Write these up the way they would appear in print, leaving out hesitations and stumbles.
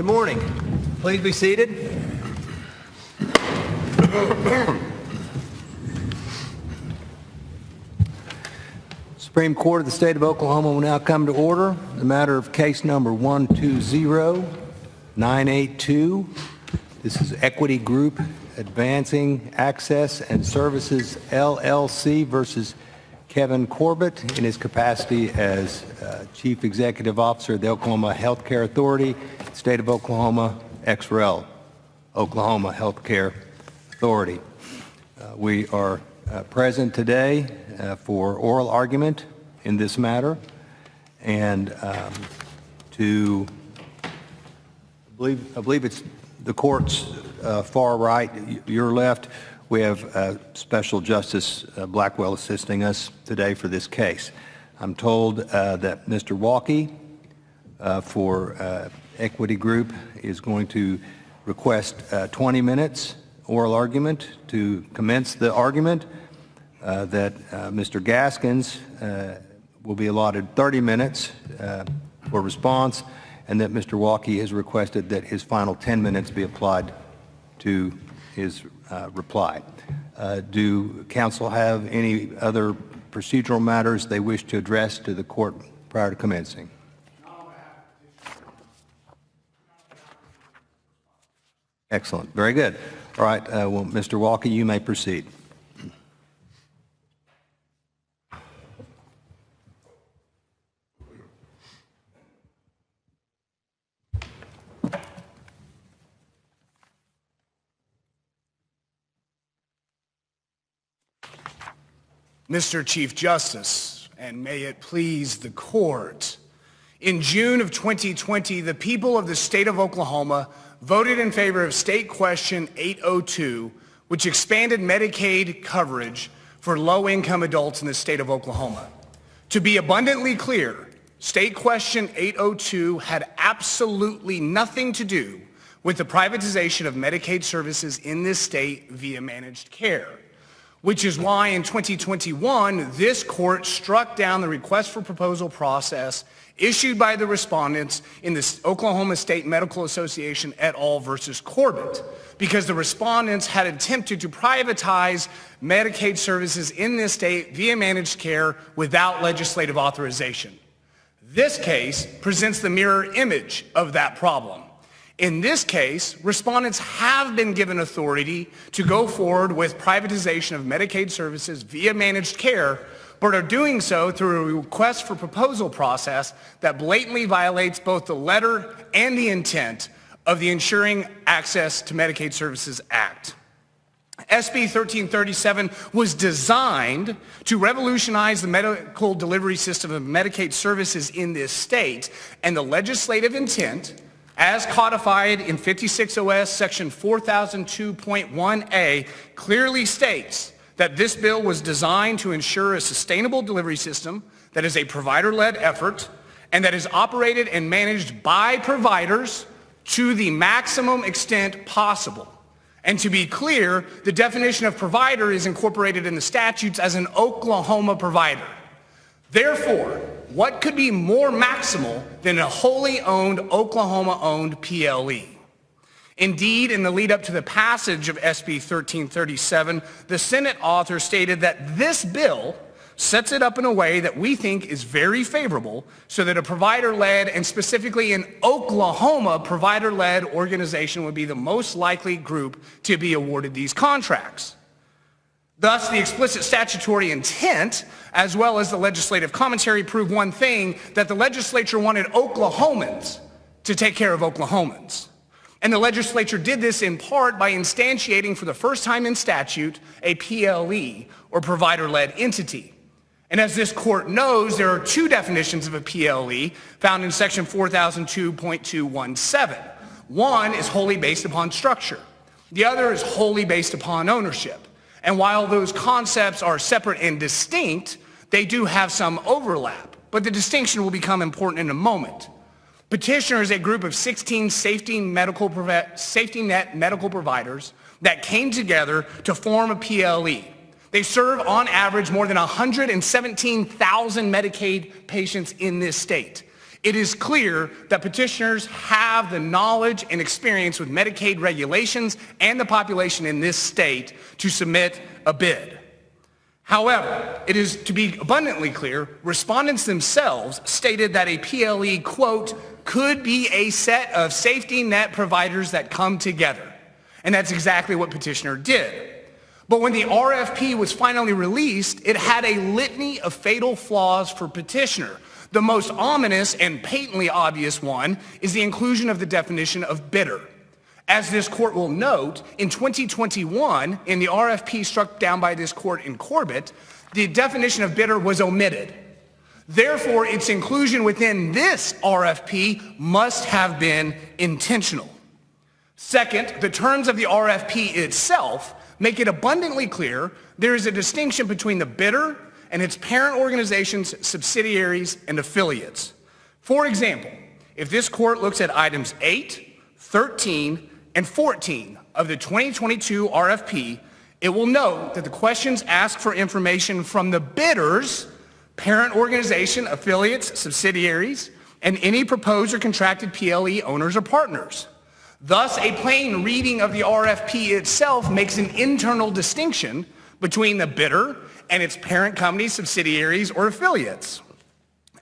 Good morning. Please be seated. Supreme Court of the State of Oklahoma will now come to order. The matter of case number 120982. This is Equity Group Advancing Access and Services, LLC versus Kevin Corbett in his capacity as Chief Executive Officer of the Oklahoma Healthcare Authority, State of Oklahoma, XREL, Oklahoma Healthcare Authority. We are present today for oral argument in this matter, and to I believe it's the court's far right, your left. We have Special Justice Blackwell assisting us today for this case. I'm told that Mr. Walke for Equity Group is going to request 20 minutes oral argument to commence the argument, that Mr. Gaskins will be allotted 30 minutes for response, and that Mr. Walke has requested that his final 10 minutes be applied to his reply. Do counsel have any other procedural matters they wish to address to the court prior to commencing? Excellent. Very good. All right. Well, Mr. Walke, you may proceed. Mr. Chief Justice, and may it please the court, in June of 2020, the people of the state of Oklahoma voted in favor of State Question 802, which expanded Medicaid coverage for low-income adults in the state of Oklahoma. To be abundantly clear, State Question 802 had absolutely nothing to do with the privatization of Medicaid services in this state via managed care, which is why in 2021, this court struck down the request for proposal process issued by the respondents in the Oklahoma State Medical Association et al. Versus Corbett, because the respondents had attempted to privatize Medicaid services in this state via managed care without legislative authorization. This case presents the mirror image of that problem. In this case, respondents have been given authority to go forward with privatization of Medicaid services via managed care, but are doing so through a request for proposal process that blatantly violates both the letter and the intent of the Ensuring Access to Medicaid Services Act. SB 1337 was designed to revolutionize the medical delivery system of Medicaid services in this state, and the legislative intent, as codified in 56 OS section 4002.1a, clearly states that this bill was designed to ensure a sustainable delivery system that is a provider-led effort and that is operated and managed by providers to the maximum extent possible. And to be clear, the definition of provider is incorporated in the statutes as an Oklahoma provider. Therefore, what could be more maximal than a wholly owned, Oklahoma-owned PLE? Indeed, in the lead up to the passage of SB 1337, the Senate author stated that this bill sets it up in a way that we think is very favorable so that a provider-led, and specifically an Oklahoma provider-led organization would be the most likely group to be awarded these contracts. Thus, the explicit statutory intent, as well as the legislative commentary, prove one thing, that the legislature wanted Oklahomans to take care of Oklahomans. And the legislature did this in part by instantiating for the first time in statute a PLE, or provider-led entity. And as this court knows, there are two definitions of a PLE found in section 4002.217. One is wholly based upon structure. The other is wholly based upon ownership. And while those concepts are separate and distinct, they do have some overlap. But the distinction will become important in a moment. Petitioner is a group of 16 safety net medical providers that came together to form a PLE. They serve on average more than 117,000 Medicaid patients in this state. it is clear that petitioners have the knowledge and experience with Medicaid regulations and the population in this state to submit a bid. However, it is to be abundantly clear, respondents themselves stated that a PLE, quote, could be a set of safety net providers that come together. And that's exactly what petitioner did. But when the RFP was finally released, it had a litany of fatal flaws for petitioner. The most ominous and patently obvious one is the inclusion of the definition of bidder. As this court will note, in 2021, in the RFP struck down by this court in Corbett, the definition of bidder was omitted. Therefore, its inclusion within this RFP must have been intentional. Second, the terms of the RFP itself make it abundantly clear there is a distinction between the bidder and its parent organizations, subsidiaries, and affiliates. For example, if this court looks at items 8, 13, and 14 of the 2022 RFP, it will note that the questions ask for information from the bidder's parent organization, affiliates, subsidiaries, and any proposed or contracted PLE owners or partners. Thus, a plain reading of the RFP itself makes an internal distinction between the bidder and its parent company, subsidiaries, or affiliates.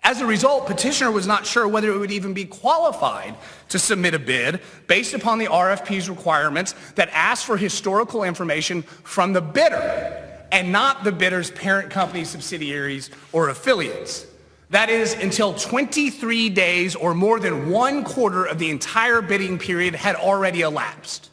As a result, petitioner was not sure whether it would even be qualified to submit a bid based upon the RFP's requirements that ask for historical information from the bidder and not the bidder's parent company, subsidiaries, or affiliates. That is, until 23 days or more than 1/4 of the entire bidding period had already elapsed.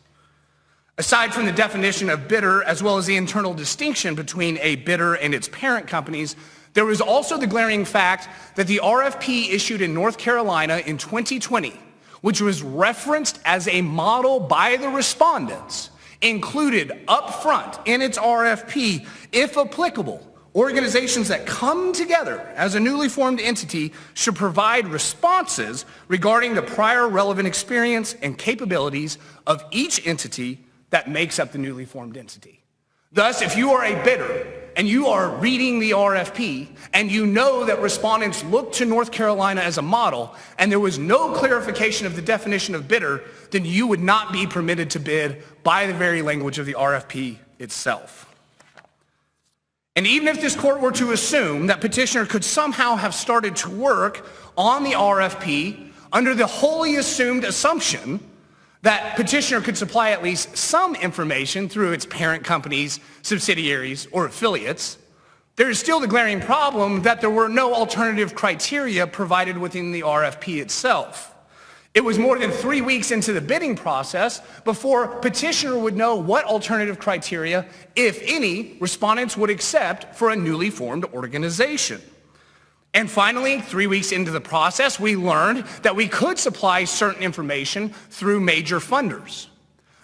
Aside from the definition of bidder, as well as the internal distinction between a bidder and its parent companies, there was also the glaring fact that the RFP issued in North Carolina in 2020, which was referenced as a model by the respondents, included up front in its RFP, if applicable, organizations that come together as a newly formed entity should provide responses regarding the prior relevant experience and capabilities of each entity that makes up the newly formed entity. Thus, if you are a bidder and you are reading the RFP and you know that respondents looked to North Carolina as a model and there was no clarification of the definition of bidder, then you would not be permitted to bid by the very language of the RFP itself. And even if this court were to assume that petitioner could somehow have started to work on the RFP under the wholly assumed assumption that petitioner could supply at least some information through its parent companies, subsidiaries, or affiliates, there is still the glaring problem that there were no alternative criteria provided within the RFP itself. It was more than 3 weeks into the bidding process before petitioner would know what alternative criteria, if any, respondents would accept for a newly formed organization. And finally, 3 weeks into the process, we learned that we could supply certain information through major funders.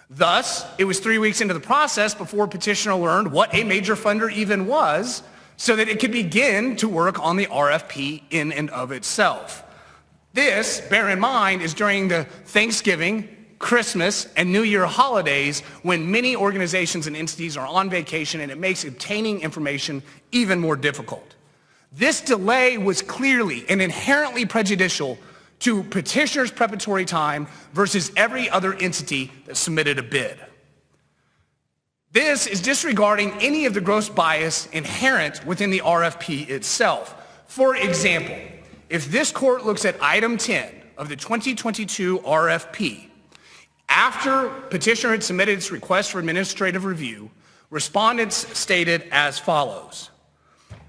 Thus, it was 3 weeks into the process before petitioner learned what a major funder even was so that it could begin to work on the RFP in and of itself. This, bear in mind, is during the Thanksgiving, Christmas, and New Year holidays when many organizations and entities are on vacation and it makes obtaining information even more difficult. This delay was clearly and inherently prejudicial to petitioner's preparatory time versus every other entity that submitted a bid. This is disregarding any of the gross bias inherent within the RFP itself. For example, if this court looks at item 10 of the 2022 RFP, after petitioner had submitted its request for administrative review, respondents stated as follows: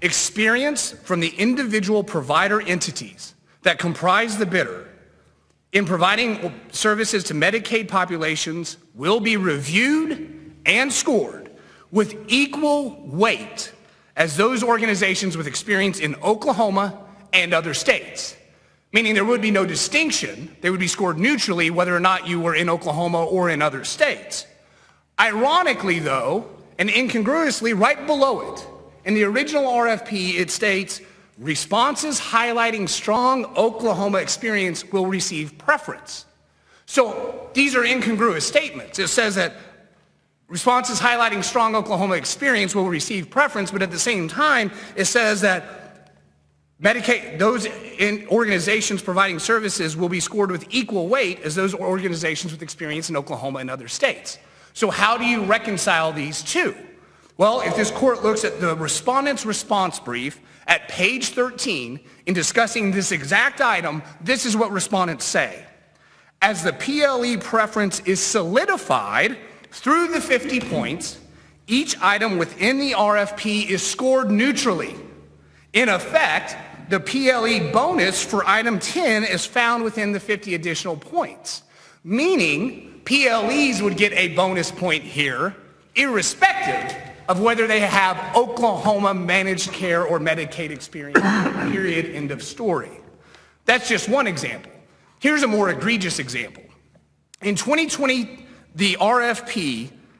experience from the individual provider entities that comprise the bidder in providing services to Medicaid populations will be reviewed and scored with equal weight as those organizations with experience in Oklahoma and other states, meaning there would be no distinction. They would be scored neutrally whether or not you were in Oklahoma or in other states. Ironically, though, and incongruously, right below it, in the original RFP, it states, responses highlighting strong Oklahoma experience will receive preference. So these are incongruous statements. It says that responses highlighting strong Oklahoma experience will receive preference, but at the same time, it says that those organizations providing services will be scored with equal weight as those organizations with experience in Oklahoma and other states. So how do you reconcile these two? Well, if this court looks at the respondent's response brief at page 13 in discussing this exact item, this is what respondents say. As the PLE preference is solidified through the 50 points, each item within the RFP is scored neutrally. In effect, the PLE bonus for item 10 is found within the 50 additional points, meaning PLEs would get a bonus point here, irrespective of whether they have Oklahoma managed care or Medicaid experience, period, end of story. That's just one example. Here's a more egregious example. In 2020,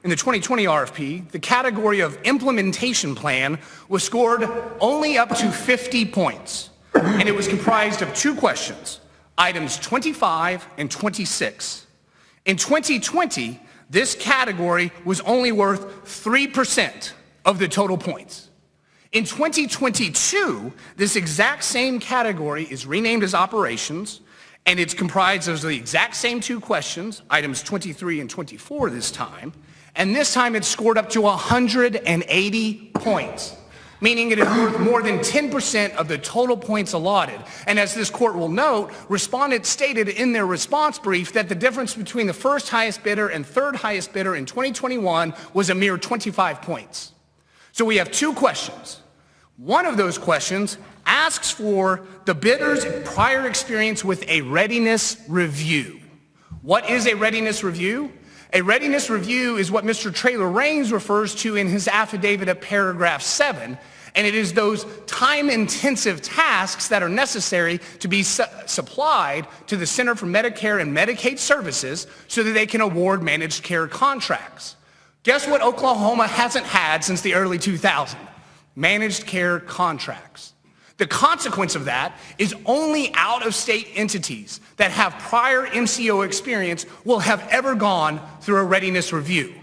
in the 2020 RFP, the category of implementation plan was scored only up to 50 points, and it was comprised of two questions, items 25 and 26. In 2020, this category was only worth 3% of the total points. In 2022, this exact same category is renamed as operations, and it's comprised of the exact same two questions, items 23 and 24 this time, and this time it's scored up to 180 points, meaning it is worth more than 10% of the total points allotted. And as this court will note, respondents stated in their response brief that the difference between the first highest bidder and third highest bidder in 2021 was a mere 25 points. So we have two questions. One of those questions asks for the bidder's prior experience with a readiness review. What is a readiness review? A readiness review is what Mr. Traylor Raines refers to in his affidavit at paragraph 7, and it is those time-intensive tasks that are necessary to be supplied to the Center for Medicare and Medicaid Services so that they can award managed care contracts. Guess what Oklahoma hasn't had since the early 2000s? Managed care contracts. The consequence of that is only out-of-state entities that have prior MCO experience will have ever gone through a readiness review.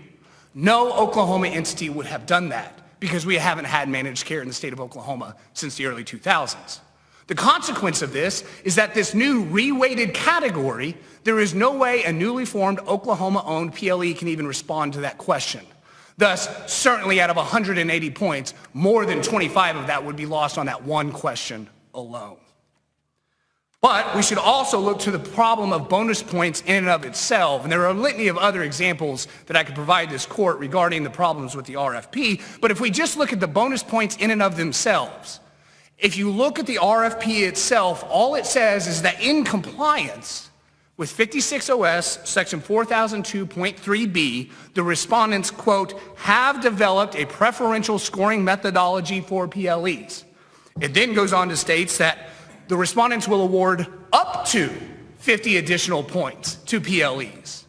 No Oklahoma entity would have done that because we haven't had managed care in the state of Oklahoma since the early 2000s. The consequence of this is that this new reweighted category, there is no way a newly formed Oklahoma-owned PLE can even respond to that question. Thus, certainly out of 180 points, more than 25 of that would be lost on that one question alone. But we should also look to the problem of bonus points in and of itself. And there are a litany of other examples that I could provide this court regarding the problems with the RFP. But if we just look at the bonus points in and of themselves, if you look at the RFP itself, all it says is that in compliance with 56 OS section 4002.3b, the respondents, quote, have developed a preferential scoring methodology for PLEs. It then goes on to states that the respondents will award up to 50 additional points to PLEs.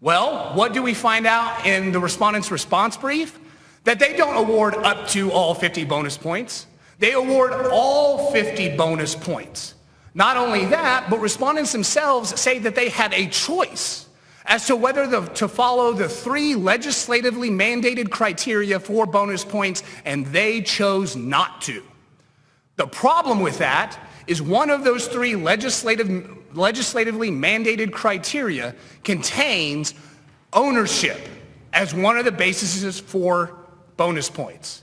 Well, what do we find out in the respondents' response brief? That they don't award up to all 50 bonus points. They award all 50 bonus points. Not only that, but respondents themselves say that they had a choice as to whether to follow the 3 legislatively mandated criteria for bonus points, and they chose not to. The problem with that is one of those 3 legislatively mandated criteria contains ownership as one of the bases for bonus points.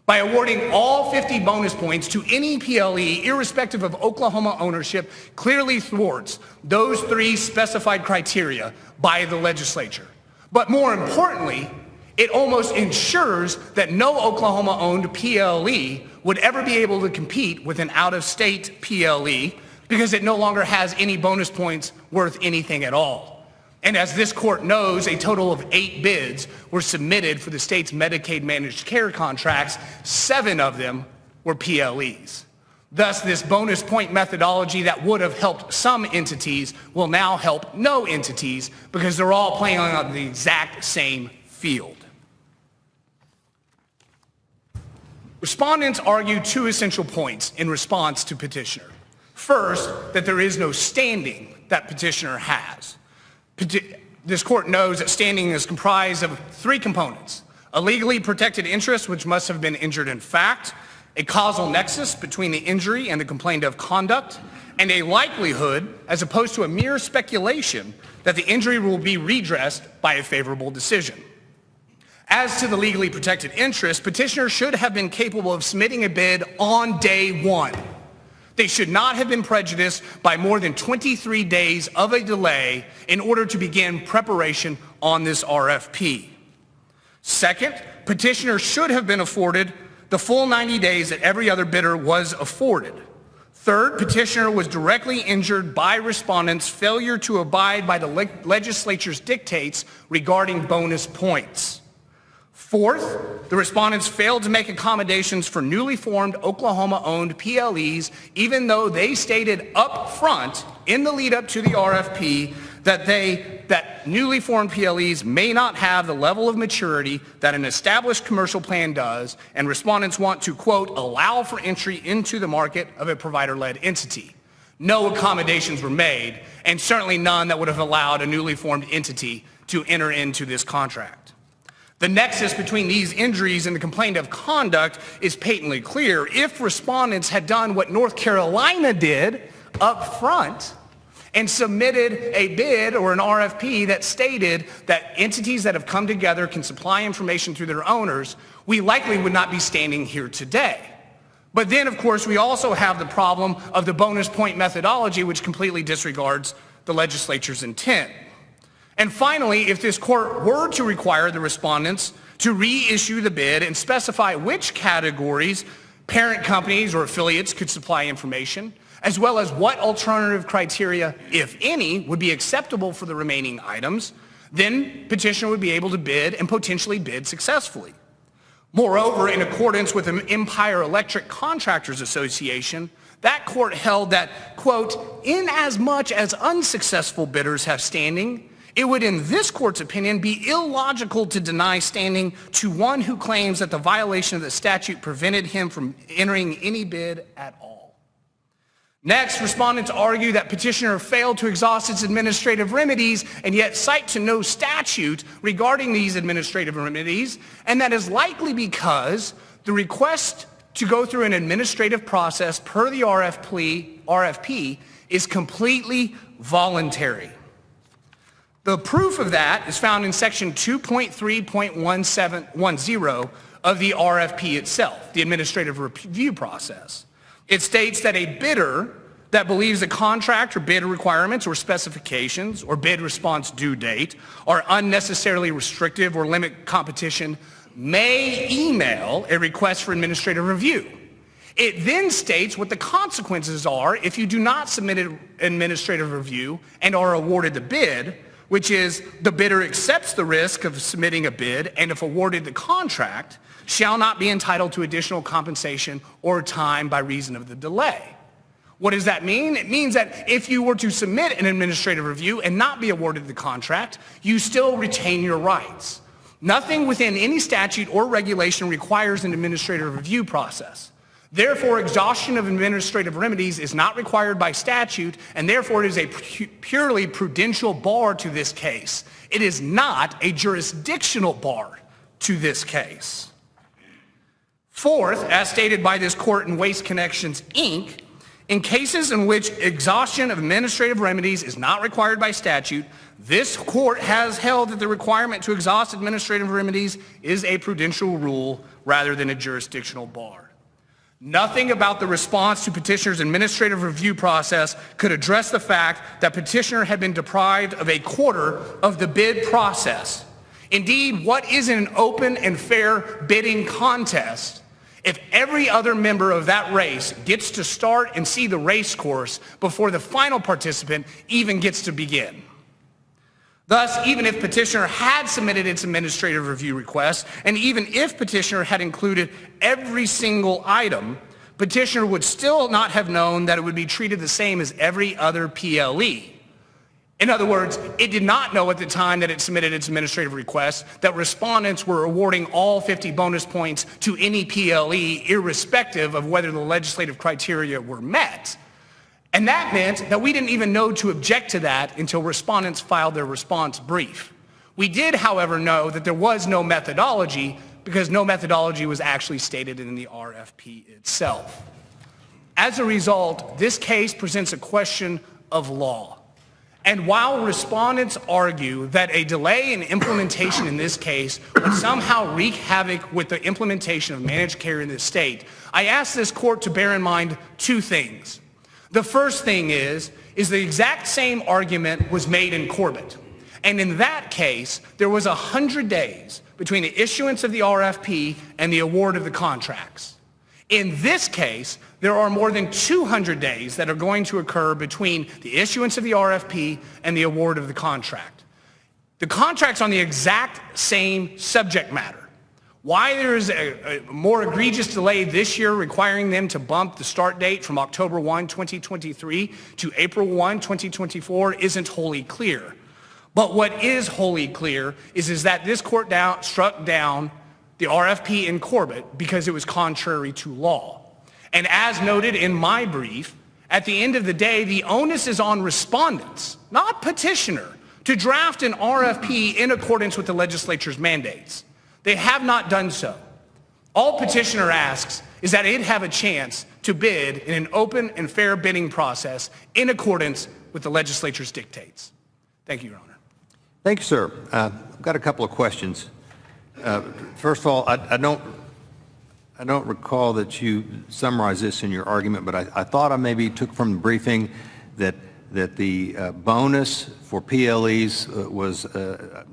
By awarding all 50 bonus points to any PLE, irrespective of Oklahoma ownership, clearly thwarts those 3 specified criteria by the legislature. But more importantly, it almost ensures that no Oklahoma-owned PLE would ever be able to compete with an out-of-state PLE because it no longer has any bonus points worth anything at all. And as this court knows, a total of 8 bids were submitted for the state's Medicaid managed care contracts. 7 of them were PLEs. Thus, this bonus point methodology that would have helped some entities will now help no entities because they're all playing on the exact same field. Respondents argue 2 essential points in response to petitioner. First, that there is no standing that petitioner has. This court knows that standing is comprised of 3 components: a legally protected interest, which must have been injured in fact, a causal nexus between the injury and the complained of conduct, and a likelihood, as opposed to a mere speculation, that the injury will be redressed by a favorable decision. As to the legally protected interest, petitioners should have been capable of submitting a bid on day one. They should not have been prejudiced by more than 23 days of a delay in order to begin preparation on this RFP. Second, petitioners should have been afforded the full 90 days that every other bidder was afforded. Third, petitioner was directly injured by respondents' failure to abide by the legislature's dictates regarding bonus points. Fourth, the respondents failed to make accommodations for newly formed Oklahoma-owned PLEs, even though they stated up front in the lead up to the RFP that newly formed PLEs may not have the level of maturity that an established commercial plan does, and respondents want to, quote, allow for entry into the market of a provider-led entity. No accommodations were made, and certainly none that would have allowed a newly formed entity to enter into this contract. The nexus between these injuries and the complaint of conduct is patently clear. If respondents had done what North Carolina did up front and submitted a bid or an RFP that stated that entities that have come together can supply information through their owners, we likely would not be standing here today. But then, of course, we also have the problem of the bonus point methodology, which completely disregards the legislature's intent. And finally, if this court were to require the respondents to reissue the bid and specify which categories parent companies or affiliates could supply information, as well as what alternative criteria, if any, would be acceptable for the remaining items, then petitioner would be able to bid and potentially bid successfully. Moreover, in accordance with the Empire Electric Contractors Association, that court held that, quote, in as much as unsuccessful bidders have standing, it would, in this court's opinion, be illogical to deny standing to one who claims that the violation of the statute prevented him from entering any bid at all. Next, respondents argue that petitioner failed to exhaust its administrative remedies and yet cite to no statute regarding these administrative remedies, and that is likely because the request to go through an administrative process per the RFP is completely voluntary. The proof of that is found in section 2.3.10 of the RFP itself, the administrative review process. It states that a bidder that believes the contract or bid requirements or specifications or bid response due date are unnecessarily restrictive or limit competition may email a request for administrative review. It then states what the consequences are if you do not submit an administrative review and are awarded the bid, which is the bidder accepts the risk of submitting a bid and if awarded the contract, shall not be entitled to additional compensation or time by reason of the delay. What does that mean? It means that if you were to submit an administrative review and not be awarded the contract, you still retain your rights. Nothing within any statute or regulation requires an administrative review process. Therefore, exhaustion of administrative remedies is not required by statute, and therefore it is a purely prudential bar to this case. It is not a jurisdictional bar to this case. Fourth, as stated by this court in Waste Connections, Inc., in cases in which exhaustion of administrative remedies is not required by statute, this court has held that the requirement to exhaust administrative remedies is a prudential rule rather than a jurisdictional bar. Nothing about the response to petitioner's administrative review process could address the fact that petitioner had been deprived of a quarter of the bid process. Indeed, what is an open and fair bidding contest if every other member of that race gets to start and see the race course before the final participant even gets to begin? Thus, even if petitioner had submitted its administrative review request, and even if petitioner had included every single item, petitioner would still not have known that it would be treated the same as every other PLE. In other words, it did not know at the time that it submitted its administrative request that respondents were awarding all 50 bonus points to any PLE, irrespective of whether the legislative criteria were met. And that meant that we didn't even know to object to that until respondents filed their response brief. We did, however, know that there was no methodology because no methodology was actually stated in the RFP itself. As a result, this case presents a question of law. And while respondents argue that a delay in implementation in this case would somehow wreak havoc with the implementation of managed care in the state, I ask this court to bear in mind two things. The first thing is the exact same argument was made in Corbett. And in that case, there was 100 days between the issuance of the RFP and the award of the contracts. In this case, there are more than 200 days that are going to occur between the issuance of the RFP and the award of the contract. The contract's on the exact same subject matter. Why there is a more egregious delay this year requiring them to bump the start date from October 1, 2023 to April 1, 2024 isn't wholly clear. But what is wholly clear is that this court struck down the RFP in Corbett because it was contrary to law. And as noted in my brief, at the end of the day, the onus is on respondents, not petitioner, to draft an RFP in accordance with the legislature's mandates. They have not done so. All petitioner asks is that it have a chance to bid in an open and fair bidding process in accordance with the legislature's dictates. Thank you, Your Honor. Thank you, sir. I've got a couple of questions. First of all, I don't recall that you summarized this in your argument, but I thought I maybe took from the briefing that the bonus for PLEs was,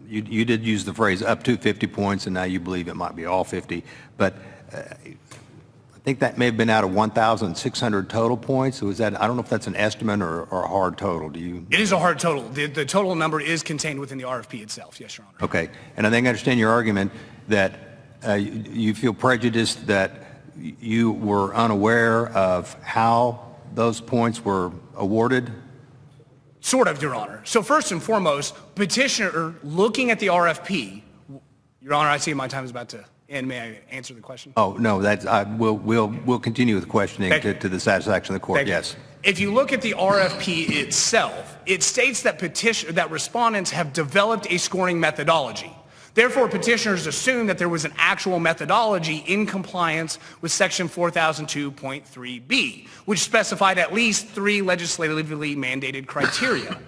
you did use the phrase up to 50 points, and now you believe it might be all 50, but I think that may have been out of 1,600 total points. Was that, I don't know if that's an estimate or a hard total. Do you? It is a hard total. The total number is contained within the RFP itself, yes, Your Honor. Okay, and I think I understand your argument that you feel prejudiced that you were unaware of how those points were awarded? Sort of, Your Honor. So first and foremost, petitioner looking at the RFP, Your Honor, I see my time is about to end. May I answer the question? Oh, no, we'll continue with questioning to the satisfaction of the court, yes. If you look at the RFP itself, it states that respondents have developed a scoring methodology. Therefore, petitioners assume that there was an actual methodology in compliance with Section 4002.3b, which specified at least 3 legislatively mandated criteria.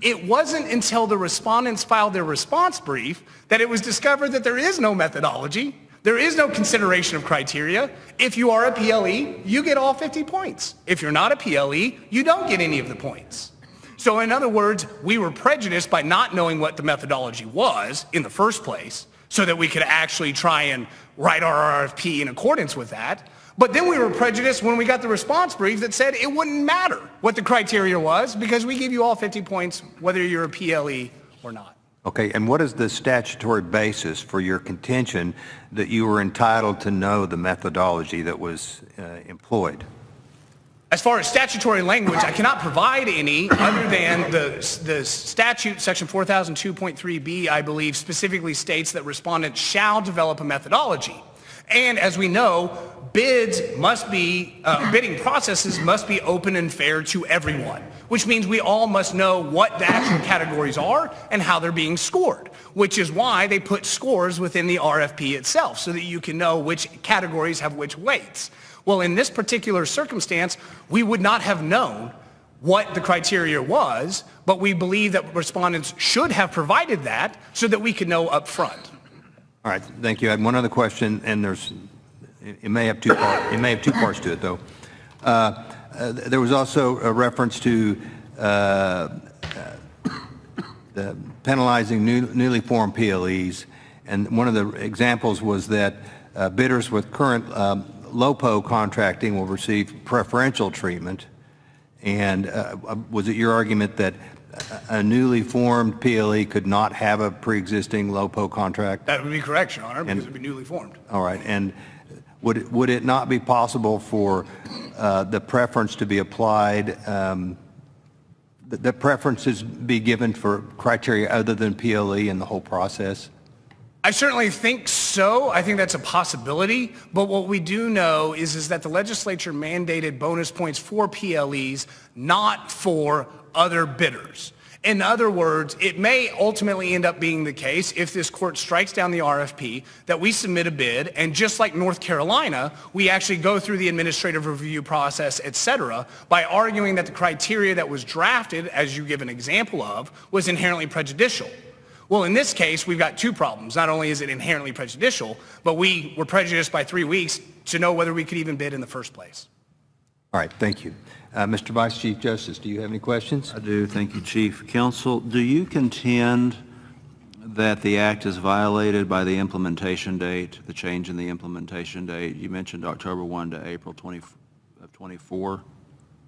It wasn't until the respondents filed their response brief that it was discovered that there is no methodology, there is no consideration of criteria. If you are a PLE, you get all 50 points. If you're not a PLE, you don't get any of the points. So in other words, we were prejudiced by not knowing what the methodology was in the first place so that we could actually try and write our RFP in accordance with that. But then we were prejudiced when we got the response brief that said it wouldn't matter what the criteria was because we give you all 50 points whether you're a PLE or not. Okay, and what is the statutory basis for your contention that you were entitled to know the methodology that was employed? As far as statutory language, I cannot provide any other than the statute, Section 4002.3b, I believe, specifically states that respondents shall develop a methodology. And as we know, bidding processes must be open and fair to everyone, which means we all must know what the actual categories are and how they're being scored, which is why they put scores within the RFP itself so that you can know which categories have which weights. Well, in this particular circumstance, we would not have known what the criteria was, but we believe that respondents should have provided that so that we could know up front. All right, thank you. I had one other question, and it may have two parts to it, though. There was also a reference to the penalizing newly formed PLEs, and one of the examples was that bidders with current LOPO contracting will receive preferential treatment. And was it your argument that a newly formed PLE could not have a pre-existing LOPO contract? That would be correct, Your Honor, because it would be newly formed. All right. And would it not be possible for the preference to be applied, the preferences be given for criteria other than PLE in the whole process? I certainly think so. I think that's a possibility. But what we do know is that the legislature mandated bonus points for PLEs, not for other bidders. In other words, it may ultimately end up being the case if this court strikes down the RFP that we submit a bid, and just like North Carolina, we actually go through the administrative review process, et cetera, by arguing that the criteria that was drafted, as you give an example of, was inherently prejudicial. Well, in this case, we've got two problems. Not only is it inherently prejudicial, but we were prejudiced by 3 weeks to know whether we could even bid in the first place. All right, thank you. Mr. Vice Chief Justice, do you have any questions? I do. Thank you, Chief. Counsel, do you contend that the act is violated by the implementation date, the change in the implementation date? You mentioned October 1 to April 20 of 24.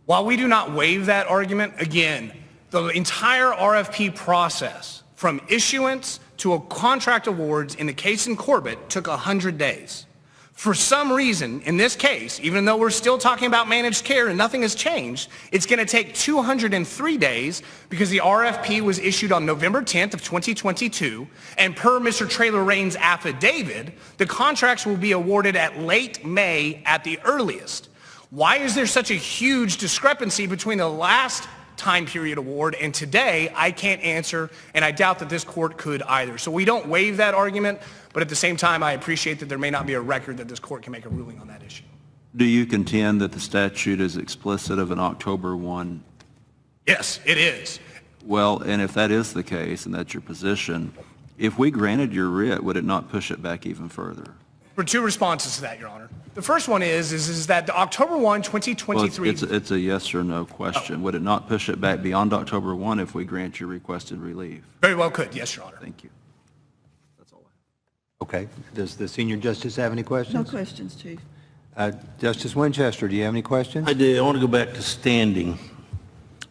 While we do not waive that argument, again, the entire RFP process from issuance to a contract awards in the case in Corbett took 100 days. For some reason, in this case, even though we're still talking about managed care and nothing has changed, it's going to take 203 days because the RFP was issued on November 10th of 2022, and per Mr. Traylor Rain's affidavit, the contracts will be awarded at late May at the earliest. Why is there such a huge discrepancy between the last time period award and today? I can't answer, and I doubt that this court could either. So we don't waive that argument, but at the same time, I appreciate that there may not be a record that this court can make a ruling on that issue. Do you contend that the statute is explicit of an October 1? Yes, it is. Well, and if that is the case, and that's your position, if we granted your writ, would it not push it back even further? For two responses to that, Your Honor. The first one is that the October 1, 2023... Well, it's a yes or no question. Would it not push it back beyond October 1 if we grant your requested relief? Very well could, yes, Your Honor. Thank you. That's all I have. Okay. Does the senior justice have any questions? No questions, Chief. Justice Winchester, do you have any questions? I do. I want to go back to standing.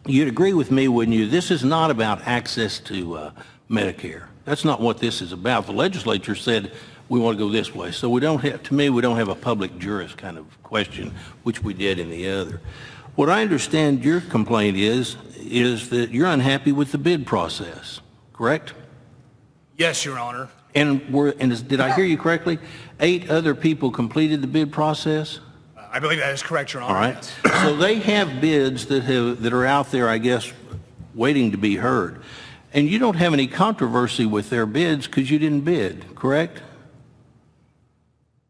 You'd agree with me, wouldn't you? This is not about access to Medicare. That's not what this is about. The legislature said we want to go this way. So we don't have, to me, we don't have a public juris kind of question, which we did in the other. What I understand your complaint is that you're unhappy with the bid process, correct? Yes, Your Honor. And did I hear you correctly? 8 other people completed the bid process? I believe that is correct, Your Honor. All right. Yes. So they have bids that are out there, I guess, waiting to be heard. And you don't have any controversy with their bids because you didn't bid, correct?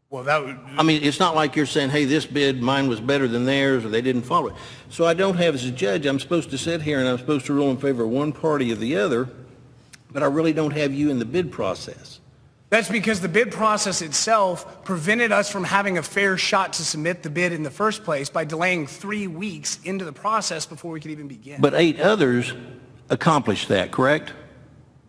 Well, that would... I mean, it's not like you're saying, hey, this bid, mine was better than theirs, or they didn't follow it. So I don't have, as a judge, I'm supposed to sit here and I'm supposed to rule in favor of one party or the other, but I really don't have you in the bid process. That's because the bid process itself prevented us from having a fair shot to submit the bid in the first place by delaying 3 weeks into the process before we could even begin. But 8 others accomplished that, correct?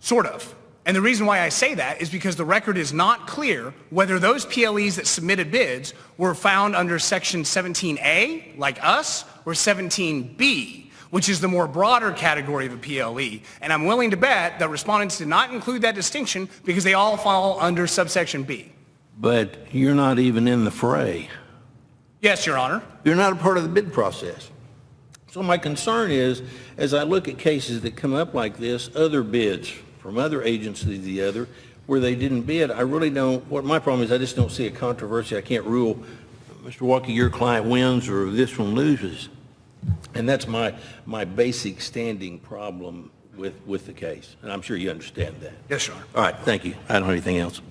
Sort of. And the reason why I say that is because the record is not clear whether those PLEs that submitted bids were found under Section 17A, like us, or 17B, which is the more broader category of a PLE. And I'm willing to bet that respondents did not include that distinction because they all fall under subsection B. But you're not even in the fray. Yes, Your Honor. You're not a part of the bid process. So my concern is, as I look at cases that come up like this, other bids from other agencies to the other, where they didn't bid, I really don't, what my problem is, I just don't see a controversy. I can't rule, Mr. Walker, your client wins or this one loses. And that's my basic standing problem with the case. And I'm sure you understand that. Yes, Your Honor. All right, thank you. I don't have anything else.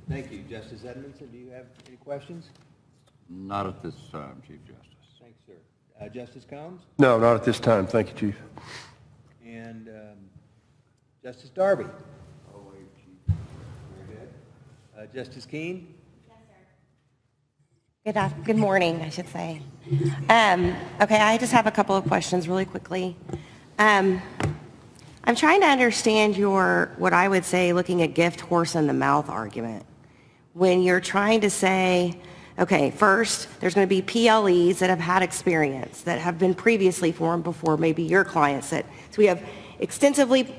Thank you. Justice Edmondson, do you have any questions? Not at this time, Chief Justice. Thanks, sir. Justice Combs? No, not at this time. Thank you, Chief. And Justice Darby? Oh, wait, Chief. Very good. Justice Keene? Good morning, I should say. Okay, I just have a couple of questions really quickly. I'm trying to understand your, what I would say, looking at gift horse in the mouth argument. When you're trying to say, okay, first, there's going to be PLEs that have had experience, that have been previously formed before maybe your clients. So we have extensively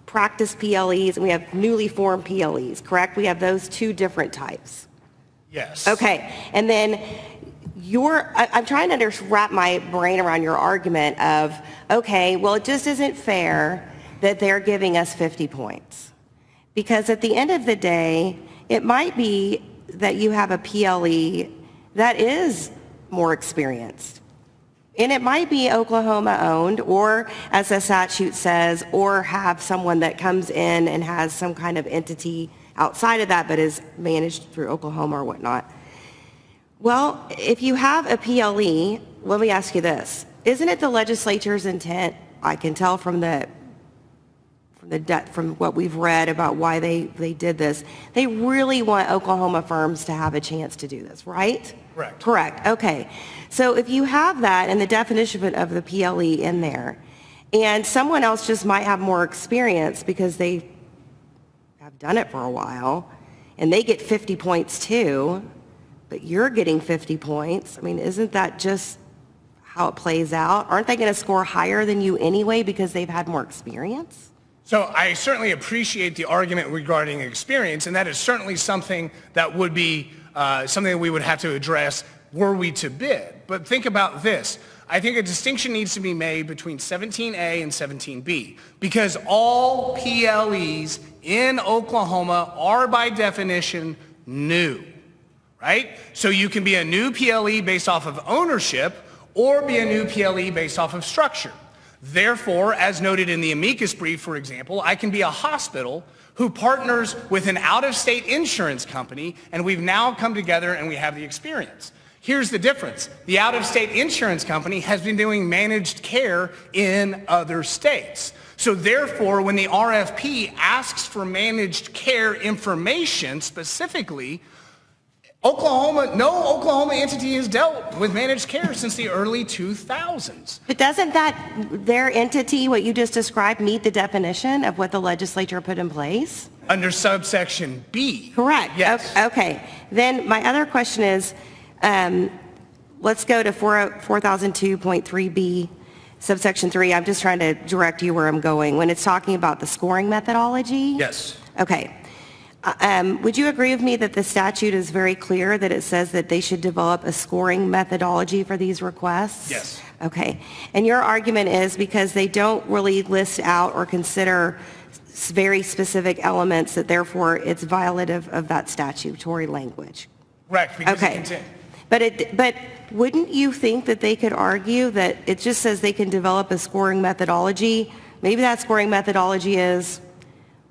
practiced PLEs and we have newly formed PLEs, correct? We have those 2 different types. Yes. Okay, and then I'm trying to wrap my brain around your argument of, okay, well, it just isn't fair that they're giving us 50 points. Because at the end of the day, it might be that you have a PLE that is more experienced. And it might be Oklahoma-owned, or as the statute says, or have someone that comes in and has some kind of entity outside of that but is managed through Oklahoma or whatnot. Well, if you have a PLE, let me ask you this. Isn't it the legislature's intent, I can tell from what we've read about why they did this, they really want Oklahoma firms to have a chance to do this, right? Correct. Correct, okay. So if you have that and the definition of the PLE in there, and someone else just might have more experience because they have done it for a while, and they get 50 points too, but you're getting 50 points, I mean, isn't that just how it plays out? Aren't they going to score higher than you anyway because they've had more experience? So I certainly appreciate the argument regarding experience, and that is certainly something that would be something that we would have to address were we to bid. But think about this. I think a distinction needs to be made between 17A and 17B, because all PLEs in Oklahoma are by definition new, right? So you can be a new PLE based off of ownership or be a new PLE based off of structure. Therefore, as noted in the amicus brief, for example, I can be a hospital who partners with an out-of-state insurance company, and we've now come together and we have the experience. Here's the difference. The out-of-state insurance company has been doing managed care in other states. So therefore, when the RFP asks for managed care information specifically, no Oklahoma entity has dealt with managed care since the early 2000s. But doesn't their entity, what you just described, meet the definition of what the legislature put in place? Under subsection B. Correct. Yes. Okay. Then my other question is, let's go to 4002.3B, subsection 3. I'm just trying to direct you where I'm going. When it's talking about the scoring methodology? Yes. Okay. Would you agree with me that the statute is very clear that it says that they should develop a scoring methodology for these requests? Yes. Okay. And your argument is because they don't really list out or consider very specific elements that therefore it's violative of that statutory language? Correct. Because Okay. But wouldn't you think that they could argue that it just says they can develop a scoring methodology? Maybe that scoring methodology is,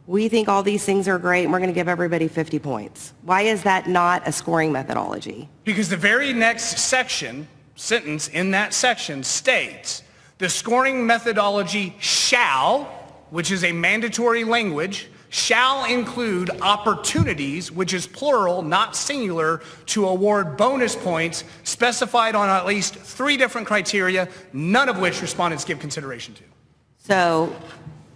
we think all these things are great and we're going to give everybody 50 points. Why is that not a scoring methodology? Because the very next sentence in that section states, the scoring methodology shall, which is a mandatory language, shall include opportunities, which is plural, not singular, to award bonus points specified on at least 3 different criteria, none of which respondents give consideration to. So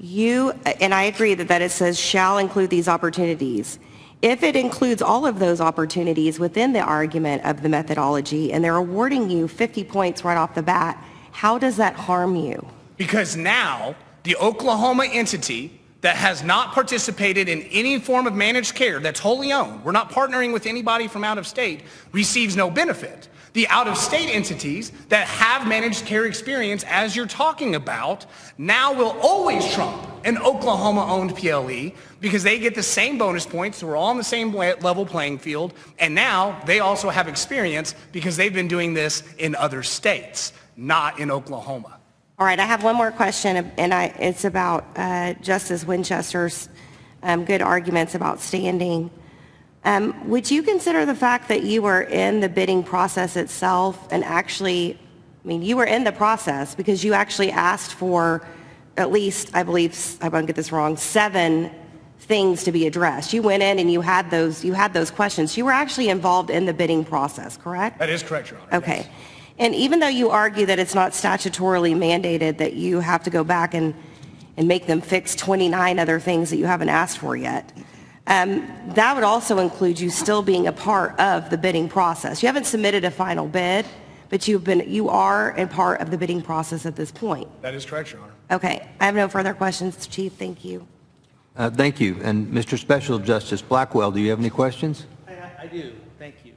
and I agree that it says shall include these opportunities. If it includes all of those opportunities within the argument of the methodology and they're awarding you 50 points right off the bat, how does that harm you? Because now the Oklahoma entity that has not participated in any form of managed care that's wholly owned, we're not partnering with anybody from out of state, receives no benefit. The out-of-state entities that have managed care experience, as you're talking about, now will always trump an Oklahoma-owned PLE because they get the same bonus points, so we're all on the same level playing field, and now they also have experience because they've been doing this in other states, not in Oklahoma. All right, I have one more question, and it's about Justice Winchester's good arguments about standing. Would you consider the fact that you were in the bidding process itself and actually, you were in the process because you actually asked for at least, I believe, I won't get this wrong, 7 things to be addressed. You went in and you had those questions. You were actually involved in the bidding process, correct? That is correct, Your Honor. Okay. Yes. And even though you argue that it's not statutorily mandated that you have to go back and make them fix 29 other things that you haven't asked for yet, that would also include you still being a part of the bidding process. You haven't submitted a final bid, but you are a part of the bidding process at this point. That is correct, Your Honor. Okay. I have no further questions, Chief. Thank you. Thank you. And Mr. Special Justice Blackwell, do you have any questions? I do. Thank you.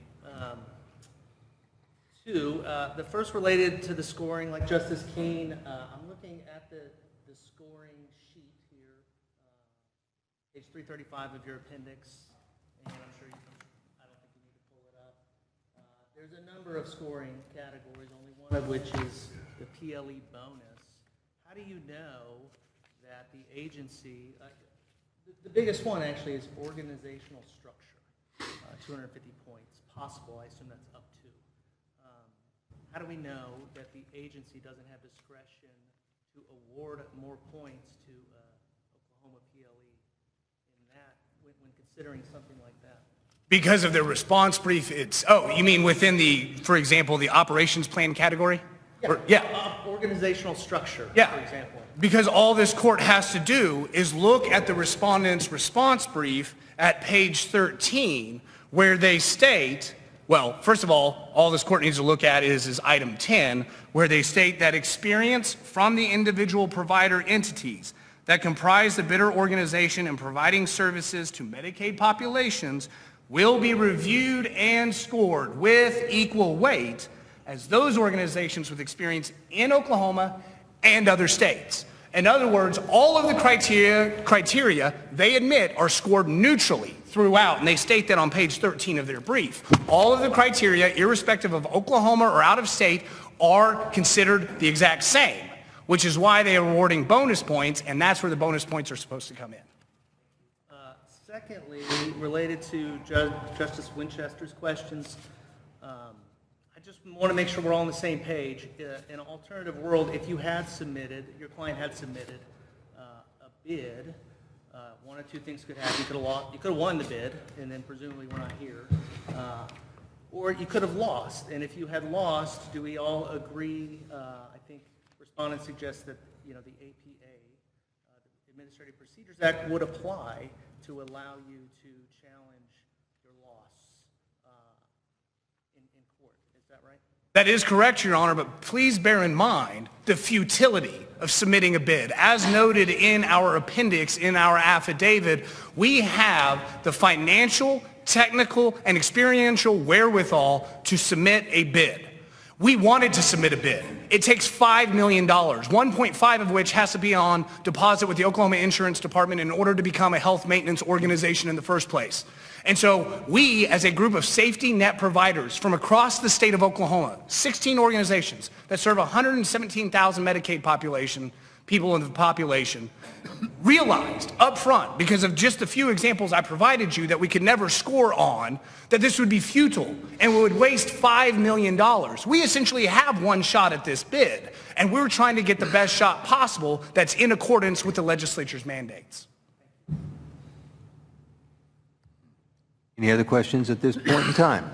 2, the first related to the scoring, like Justice Kane, I'm looking at the scoring sheet here, page 335 of your appendix, and I don't think you need to pull it up. There's a number of scoring categories, only one of which is the PLE bonus. How do you know that the agency, the biggest one actually is organizational structure, 250 points, possible, I assume that's up to. How do we know that the agency doesn't have discretion to award more points to Oklahoma PLE in that, when considering something like that? Because of the response brief, you mean within the, for example, the operations plan category? Organizational structure, Yeah. for example. Because all this court has to do is look at the respondent's response brief at page 13, where they state, well, first of all this court needs to look at is item 10, where they state that experience from the individual provider entities that comprise the bidder organization in providing services to Medicaid populations will be reviewed and scored with equal weight as those organizations with experience in Oklahoma and other states. In other words, all of the criteria they admit are scored neutrally throughout, and they state that on page 13 of their brief. All of the criteria, irrespective of Oklahoma or out of state, are considered the exact same, which is why they are awarding bonus points, and that's where the bonus points are supposed to come in. Secondly, related to Justice Winchester's questions, I just want to make sure we're all on the same page. In an alternative world, if you had submitted, your client had submitted a bid, one or two things could happen. You could have won the bid, and then presumably we're not here. Or you could have lost. And if you had lost, do we all agree, I think respondents suggest that, the APA, the Administrative Procedures Act, would apply to allow you to challenge your loss in court. Is that right? That is correct, Your Honor, but please bear in mind the futility of submitting a bid. As noted in our appendix, in our affidavit, we have the financial, technical, and experiential wherewithal to submit a bid. We wanted to submit a bid. It takes $5 million, 1.5 of which has to be on deposit with the Oklahoma Insurance Department in order to become a health maintenance organization in the first place. And so we, as a group of safety net providers from across the state of Oklahoma, 16 organizations that serve 117,000 Medicaid people in the population, realized up front, because of just the few examples I provided you that we could never score on, that this would be futile and would waste $5 million. We essentially have one shot at this bid, and we're trying to get the best shot possible that's in accordance with the legislature's mandates. Any other questions at this point in time?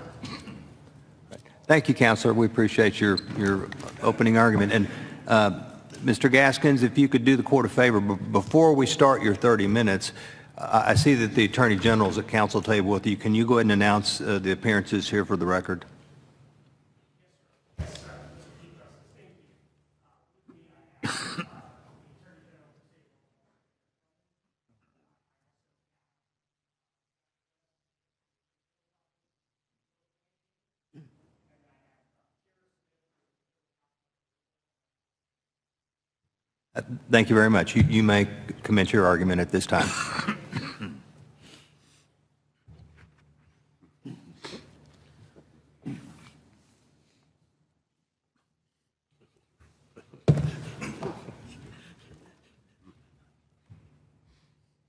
Thank you, Counselor. We appreciate your opening argument. And Mr. Gaskins, if you could do the court a favor, before we start your 30 minutes, I see that the Attorney General's at council table with you. Can you go ahead and announce the appearances here for the record? Thank you very much. You may commence your argument at this time.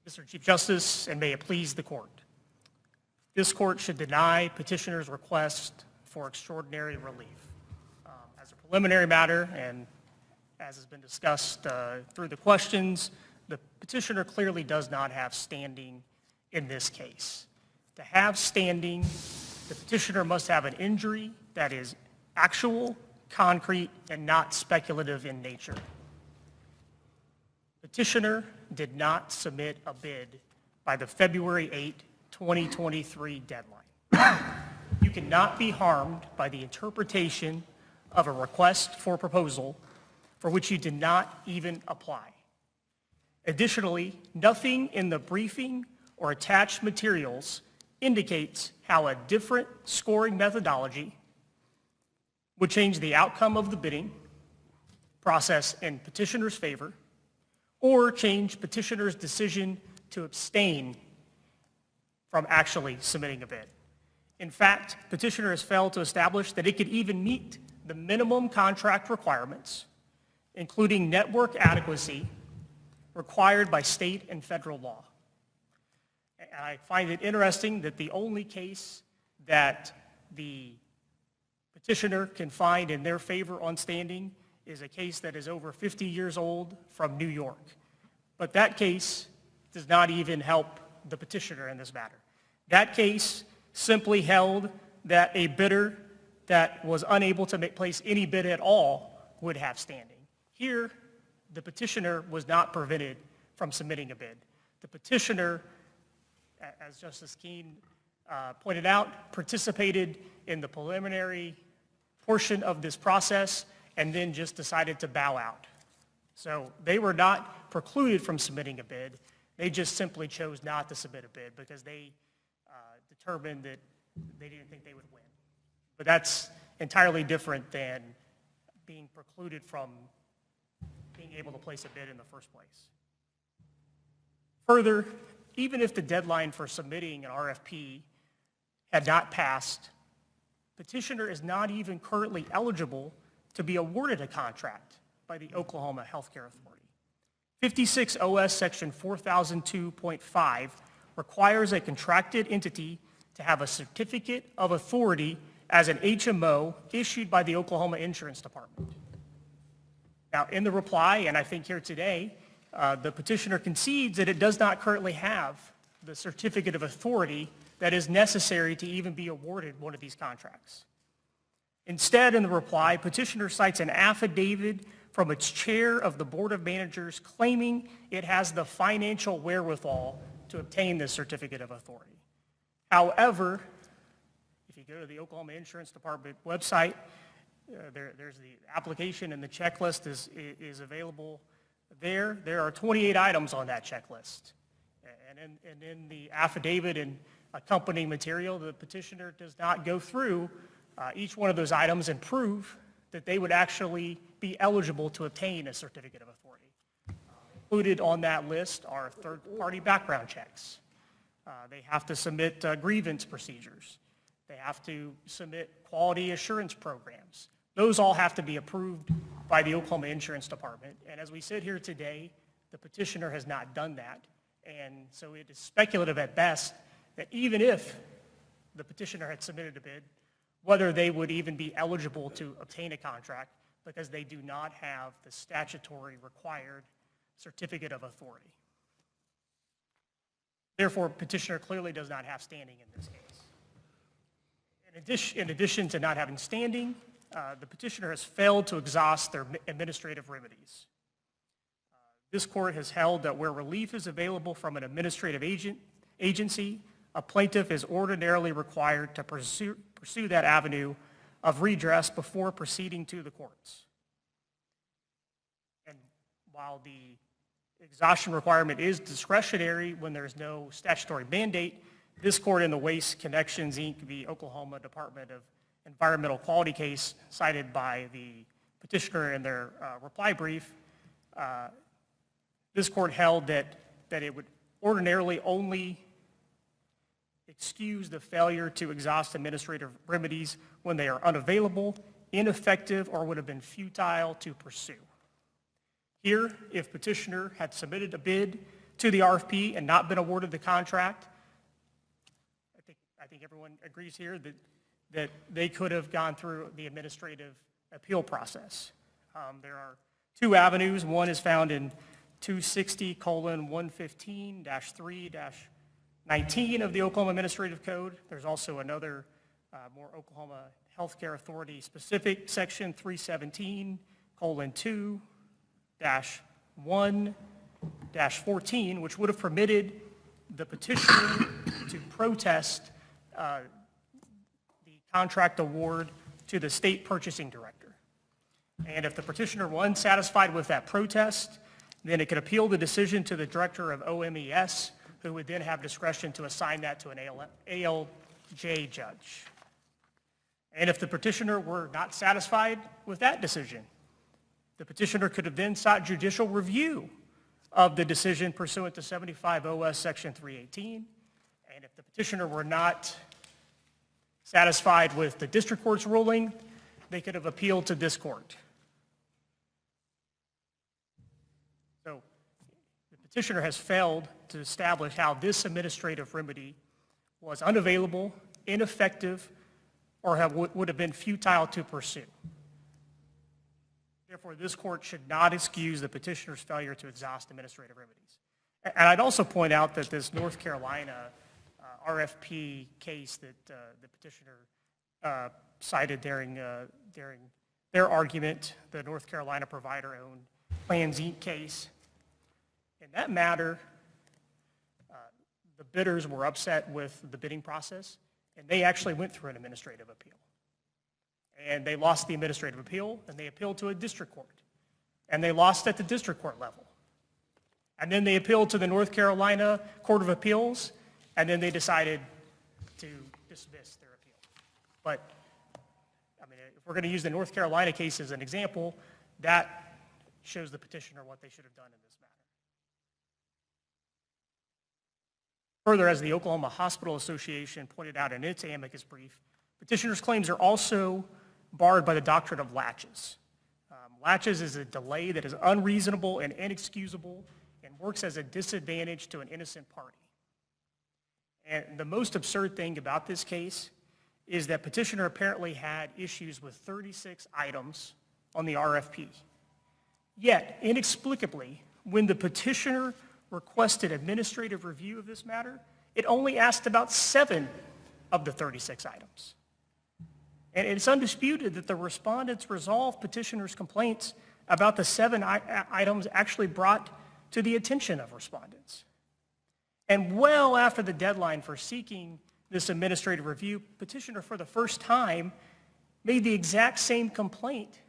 Mr. Chief Justice, and may it please the court. This court should deny petitioner's request for extraordinary relief. As a preliminary matter, and as has been discussed through the questions, the petitioner clearly does not have standing in this case. To have standing, the petitioner must have an injury that is actual, concrete, and not speculative in nature. Petitioner did not submit a bid by the February 8, 2023 deadline. You cannot be harmed by the interpretation of a request for proposal for which you did not even apply. Additionally, nothing in the briefing or attached materials indicates how a different scoring methodology would change the outcome of the bidding process in petitioner's favor or change petitioner's decision to abstain from actually submitting a bid. In fact, petitioner has failed to establish that it could even meet the minimum contract requirements, including network adequacy required by state and federal law. And I find it interesting that the only case that the petitioner can find in their favor on standing is a case that is over 50 years old from New York. But that case does not even help the petitioner in this matter. That case simply held that a bidder that was unable to place any bid at all would have standing. Here, the petitioner was not prevented from submitting a bid. The petitioner, as Justice Keene pointed out, participated in the preliminary portion of this process and then just decided to bow out. So they were not precluded from submitting a bid. They just simply chose not to submit a bid because they determined that they didn't think they would win. But that's entirely different than being precluded from being able to place a bid in the first place. Further, even if the deadline for submitting an RFP had not passed, petitioner is not even currently eligible to be awarded a contract by the Oklahoma Healthcare Authority. 56 OS Section 4002.5 requires a contracted entity to have a certificate of authority as an HMO issued by the Oklahoma Insurance Department. Now, in the reply, and I think here today, the petitioner concedes that it does not currently have the certificate of authority that is necessary to even be awarded one of these contracts. Instead, in the reply, petitioner cites an affidavit from its chair of the Board of Managers claiming it has the financial wherewithal to obtain this certificate of authority. However, if you go to the Oklahoma Insurance Department website, there's the application and the checklist is available there. There are 28 items on that checklist. And in the affidavit and accompanying material, the petitioner does not go through each one of those items and prove that they would actually be eligible to obtain a certificate of authority. Included on that list are third-party background checks. They have to submit grievance procedures. They have to submit quality assurance programs. Those all have to be approved by the Oklahoma Insurance Department. And as we sit here today, the petitioner has not done that. And so it is speculative at best that even if the petitioner had submitted a bid, whether they would even be eligible to obtain a contract because they do not have the statutory required certificate of authority. Therefore, petitioner clearly does not have standing in this case. In addition to not having standing, the petitioner has failed to exhaust their administrative remedies. This court has held that where relief is available from an administrative agency, a plaintiff is ordinarily required to pursue that avenue of redress before proceeding to the courts. And while the exhaustion requirement is discretionary when there is no statutory mandate, this court in the Waste Connections, Inc., the Oklahoma Department of Environmental Quality case cited by the petitioner in their reply brief, this court held that it would ordinarily only excuse the failure to exhaust administrative remedies when they are unavailable, ineffective, or would have been futile to pursue. Here, if petitioner had submitted a bid to the RFP and not been awarded the contract, I think everyone agrees here that they could have gone through the administrative appeal process. There are two avenues. One is found in 260:115-3-19 of the Oklahoma Administrative Code. There's also another more Oklahoma Healthcare Authority specific section 317:1-14, which would have permitted the petitioner to protest the contract award to the state purchasing director. And if the petitioner were unsatisfied with that protest, then it could appeal the decision to the director of OMES, who would then have discretion to assign that to an ALJ judge. And if the petitioner were not satisfied with that decision, the petitioner could have then sought judicial review of the decision pursuant to 75 OS Section 318. And if the petitioner were not satisfied with the district court's ruling, they could have appealed to this court. So the petitioner has failed to establish how this administrative remedy was unavailable, ineffective, or would have been futile to pursue. Therefore, this court should not excuse the petitioner's failure to exhaust administrative remedies. And I'd also point out that this North Carolina RFP case that the petitioner cited during their argument, the North Carolina provider-owned Plans Inc. case, in that matter, the bidders were upset with the bidding process, and they actually went through an administrative appeal. And they lost the administrative appeal, and they appealed to a district court. And they lost at the district court level. And then they appealed to the North Carolina Court of Appeals, and then they decided to dismiss their appeal. But, I mean, if we're going to use the North Carolina case as an example, that shows the petitioner what they should have done in this matter. Further, as the Oklahoma Hospital Association pointed out in its amicus brief, petitioner's claims are also barred by the doctrine of laches. Laches is a delay that is unreasonable and inexcusable and works as a disadvantage to an innocent party. And the most absurd thing about this case is that petitioner apparently had issues with 36 items on the RFP. Yet, inexplicably, when the petitioner requested administrative review of this matter, it only asked about 7 of the 36 items. And it's undisputed that the respondents resolved petitioner's complaints about the 7 items actually brought to the attention of respondents. And well after the deadline for seeking this administrative review, petitioner for the first time made the exact same complaint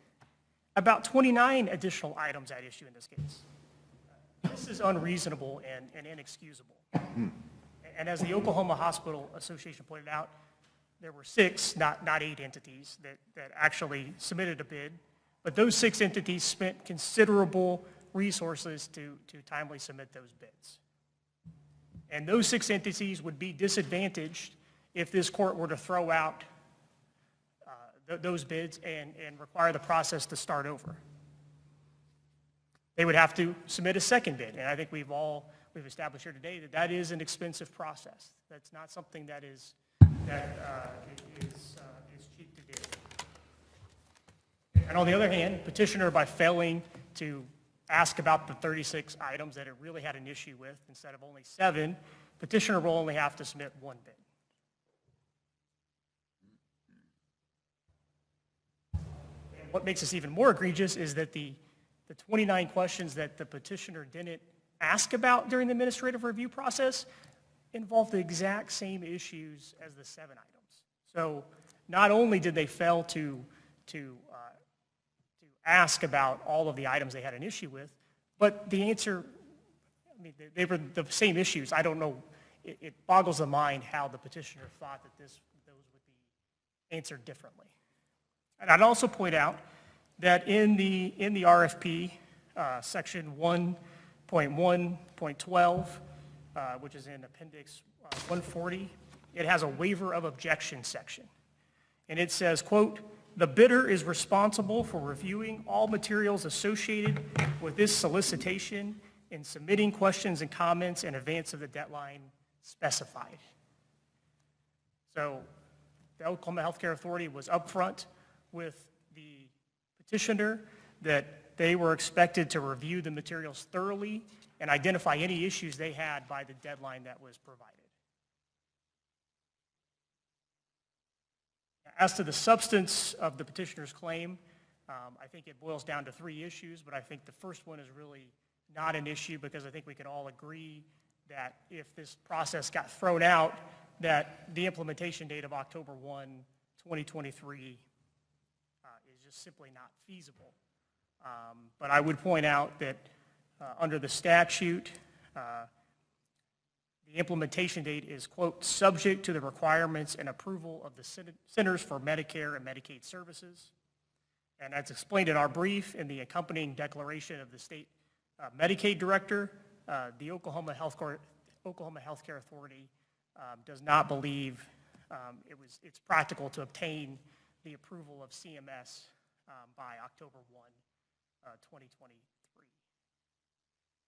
about 29 additional items at issue in this case. This is unreasonable and inexcusable. And as the Oklahoma Hospital Association pointed out, there were 6, not 8 entities that actually submitted a bid, but those 6 entities spent considerable resources to timely submit those bids. And those 6 entities would be disadvantaged if this court were to throw out those bids and require the process to start over. They would have to submit a second bid, and I think we've established here today that that is an expensive process. That's not something that is cheap to do. And on the other hand, petitioner, by failing to ask about the 36 items that it really had an issue with instead of only 7, petitioner will only have to submit 1 bid. And what makes this even more egregious is that the 29 questions that the petitioner didn't ask about during the administrative review process involve the exact same issues as the 7 items. So not only did they fail to ask about all of the items they had an issue with, but the answer, I mean, they were the same issues. I don't know, it boggles the mind how the petitioner thought that those would be answered differently. And I'd also point out that in the RFP, section 1.1.12, which is in appendix 140, it has a waiver of objection section. And it says, quote, "The bidder is responsible for reviewing all materials associated with this solicitation and submitting questions and comments in advance of the deadline specified." So the Oklahoma Healthcare Authority was upfront with the petitioner that they were expected to review the materials thoroughly and identify any issues they had by the deadline that was provided. As to the substance of the petitioner's claim, I think it boils down to 3 issues, but I think the first one is really not an issue because I think we could all agree that if this process got thrown out, that the implementation date of October 1, 2023 is just simply not feasible. But I would point out that under the statute, the implementation date is, quote, "subject to the requirements and approval of the Centers for Medicare and Medicaid Services." And as explained in our brief in the accompanying declaration of the state Medicaid director, the Oklahoma Healthcare Authority does not believe it's practical to obtain the approval of CMS by October 1, 2023.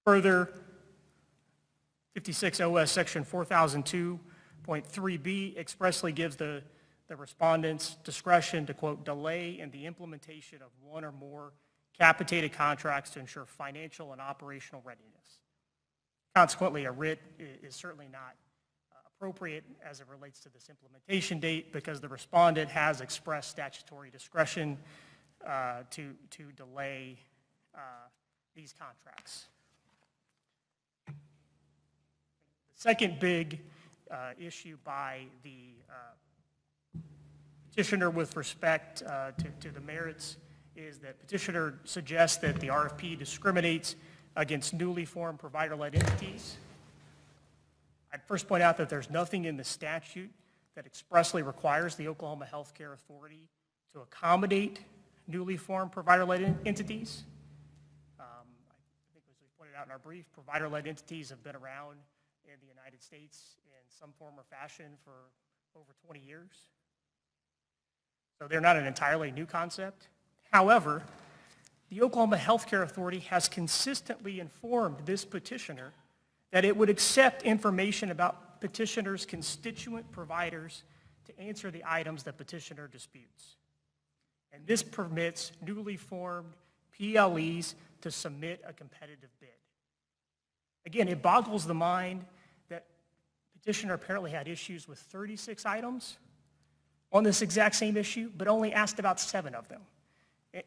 Further, 56 OS Section 4002.3b expressly gives the respondents discretion to, quote, delay in the implementation of one or more capitated contracts to ensure financial and operational readiness. Consequently, a writ is certainly not appropriate as it relates to this implementation date because the respondent has expressed statutory discretion to delay these contracts. The second big issue by the petitioner with respect to the merits is that petitioner suggests that the RFP discriminates against newly formed provider-led entities. I'd first point out that there's nothing in the statute that expressly requires the Oklahoma Health Care Authority to accommodate newly formed provider-led entities. I think as we pointed out in our brief, provider-led entities have been around in the United States in some form or fashion for over 20 years. So they're not an entirely new concept. However, the Oklahoma Health Care Authority has consistently informed this petitioner that it would accept information about petitioner's constituent providers to answer the items that petitioner disputes. And this permits newly formed PLEs to submit a competitive bid. Again, it boggles the mind that petitioner apparently had issues with 36 items on this exact same issue, but only asked about 7 of them.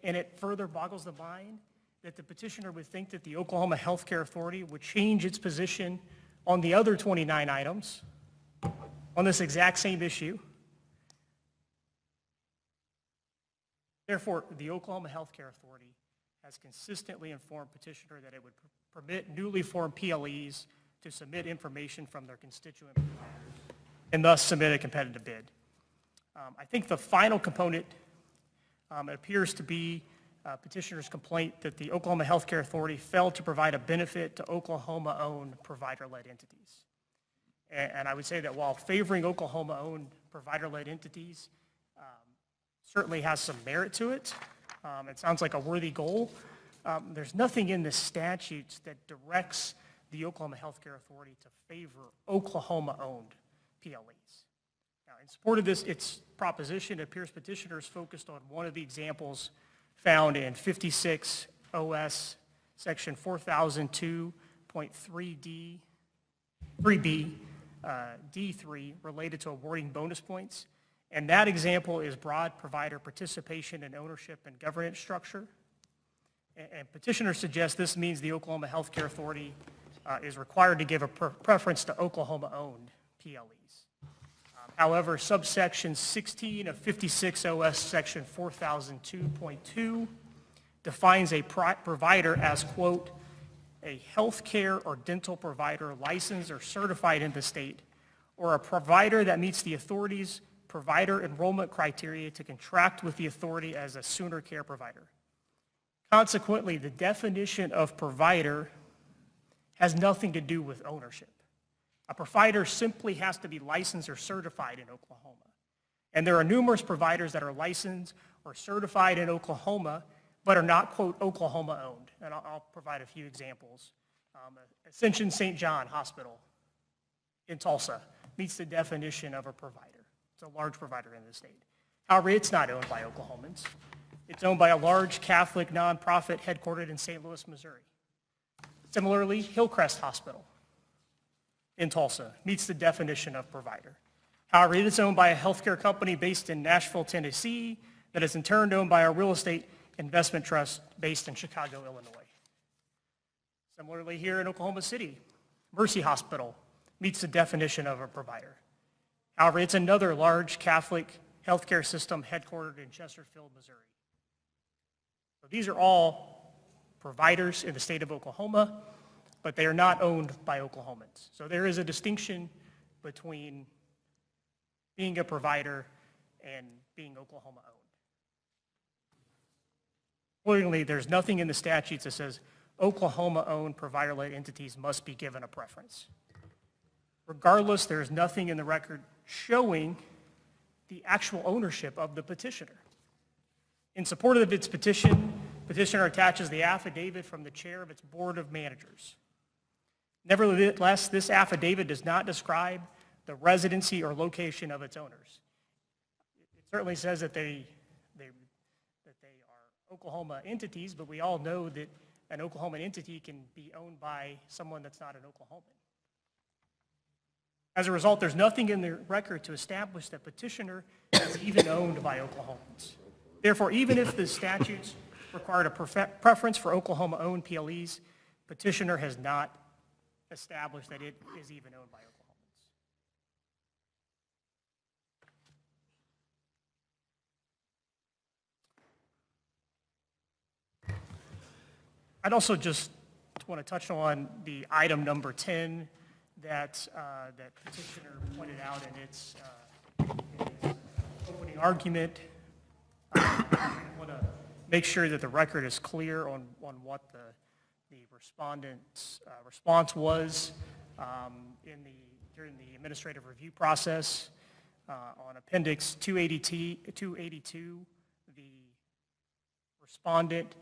And it further boggles the mind that the petitioner would think that the Oklahoma Health Care Authority would change its position on the other 29 items on this exact same issue. Therefore, the Oklahoma Health Care Authority has consistently informed petitioner that it would permit newly formed PLEs to submit information from their constituent providers and thus submit a competitive bid. I think the final component appears to be petitioner's complaint that the Oklahoma Health Care Authority failed to provide a benefit to Oklahoma-owned provider-led entities. And I would say that while favoring Oklahoma-owned provider-led entities certainly has some merit to it, it sounds like a worthy goal, there's nothing in the statutes that directs the Oklahoma Health Care Authority to favor Oklahoma-owned PLEs. Now, in support of its proposition, it appears petitioners focused on one of the examples found in 56 OS section 4002.3b D3 related to awarding bonus points. And that example is broad provider participation in ownership and governance structure. And petitioners suggest this means the Oklahoma Health Care Authority is required to give a preference to Oklahoma-owned PLEs. However, subsection 16 of 56 OS section 4002.2 defines a provider as, quote, a healthcare or dental provider licensed or certified in the state, or a provider that meets the authority's provider enrollment criteria to contract with the authority as a sooner care provider. Consequently, the definition of provider has nothing to do with ownership. A provider simply has to be licensed or certified in Oklahoma. And there are numerous providers that are licensed or certified in Oklahoma, but are not, quote, Oklahoma-owned. And I'll provide a few examples. Ascension St. John Hospital in Tulsa meets the definition of a provider. It's a large provider in the state. However, it's not owned by Oklahomans. It's owned by a large Catholic nonprofit headquartered in St. Louis, Missouri. Similarly, Hillcrest Hospital in Tulsa meets the definition of provider. However, it is owned by a healthcare company based in Nashville, Tennessee, that is in turn owned by a real estate investment trust based in Chicago, Illinois. Similarly, here in Oklahoma City, Mercy Hospital meets the definition of a provider. However, it's another large Catholic healthcare system headquartered in Chesterfield, Missouri. So these are all providers in the state of Oklahoma, but they are not owned by Oklahomans. So there is a distinction between being a provider and being Oklahoma-owned. Accordingly, there's nothing in the statutes that says Oklahoma-owned provider-led entities must be given a preference. Regardless, there is nothing in the record showing the actual ownership of the petitioner. In support of its petition, petitioner attaches the affidavit from the chair of its board of managers. Nevertheless, this affidavit does not describe the residency or location of its owners. It certainly says that they are Oklahoma entities, but we all know that an Oklahoman entity can be owned by someone that's not an Oklahoman. As a result, there's nothing in the record to establish that petitioner is even owned by Oklahomans. Therefore, even if the statutes required a preference for Oklahoma-owned PLEs, petitioner has not established that it is even owned by Oklahomans. I'd also just want to touch on the item number 10 that petitioner pointed out in its opening argument. I want to make sure that the record is clear on what the respondent's response was during the administrative review process. On Appendix 282, the respondent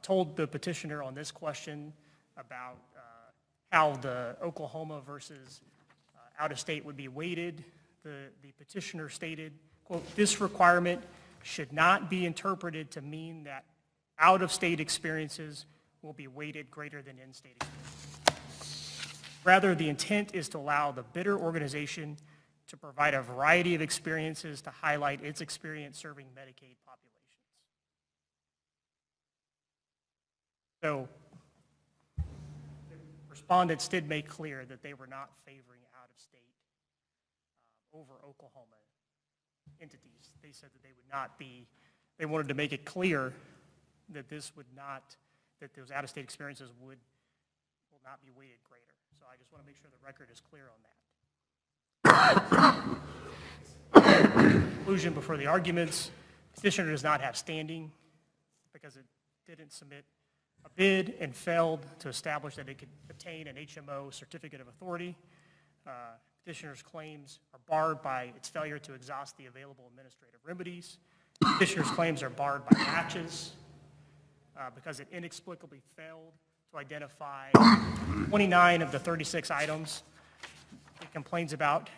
told the petitioner on this question about how the Oklahoma versus out-of-state would be weighted. The petitioner stated, quote, "This requirement should not be interpreted to mean that out-of-state experiences will be weighted greater than in-state experiences. Rather, the intent is to allow the bidder organization to provide a variety of experiences to highlight its experience serving Medicaid populations." So the respondents did make clear that they were not favoring out-of-state over Oklahoma entities. They said that they would not be, they wanted to make it clear that this would not, that those out-of-state experiences will not be weighted greater. So I just want to make sure the record is clear on that. Conclusion before the arguments, petitioner does not have standing because it didn't submit a bid and failed to establish that it could obtain an HMO certificate of authority. Petitioner's claims are barred by its failure to exhaust the available administrative remedies. Petitioner's claims are barred by latches because it inexplicably failed to identify 29 of the 36 items it complains about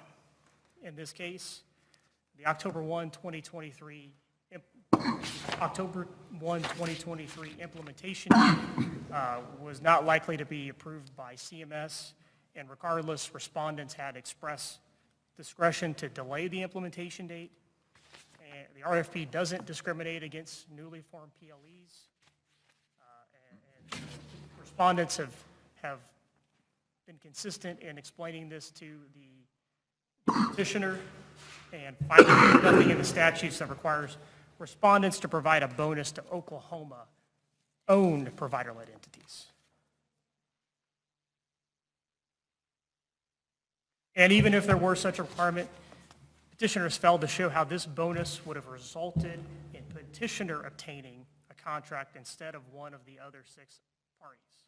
in this case. The October 1, 2023 implementation was not likely to be approved by CMS, and regardless, respondents had expressed discretion to delay the implementation date. And the RFP doesn't discriminate against newly formed PLEs. And respondents have been consistent in explaining this to the petitioner, and finding nothing in the statutes that requires respondents to provide a bonus to Oklahoma-owned provider-led entities. And even if there were such a requirement, petitioners failed to show how this bonus would have resulted in petitioner obtaining a contract instead of one of the other 6 parties,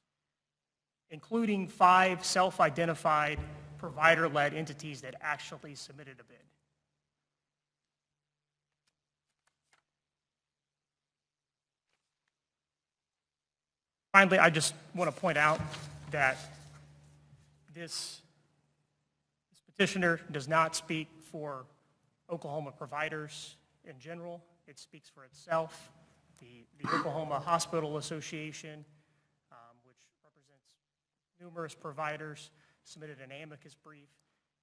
including 5 self-identified provider-led entities that actually submitted a bid. Finally, I just want to point out that this petitioner does not speak for Oklahoma providers in general. It speaks for itself. The Oklahoma Hospital Association, which represents numerous providers, submitted an amicus brief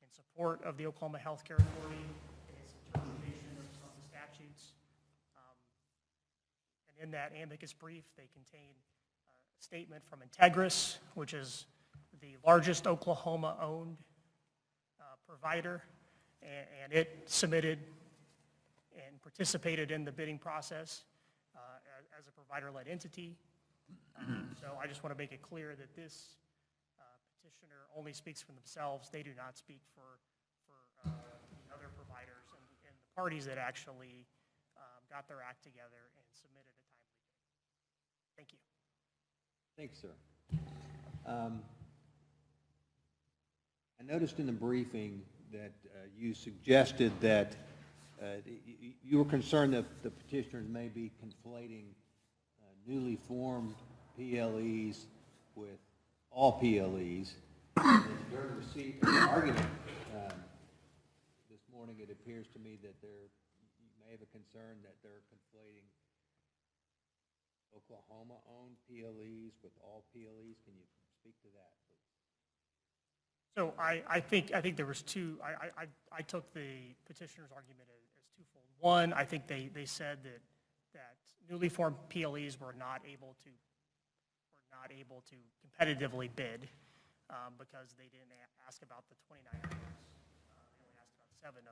in support of the Oklahoma Healthcare Authority and its interpretation of the statutes. And in that amicus brief, they contain a statement from Integris, which is the largest Oklahoma-owned provider, and it submitted and participated in the bidding process as a provider-led entity. So I just want to make it clear that this petitioner only speaks for themselves. They do not speak for the other providers and the parties that actually got their act together and submitted a timely bid. Thank you. Thanks, sir. I noticed in the briefing that you suggested that You were concerned that the petitioners may be conflating newly formed PLEs with all PLEs. And during the argument this morning, it appears to me that you may have a concern that they're conflating Oklahoma-owned PLEs with all PLEs. Can you speak to that, please? So I think there was two, I took the petitioner's argument as twofold. One, I think they said that newly formed PLEs were not able to competitively bid because they didn't ask about the 29 items. They only asked about 7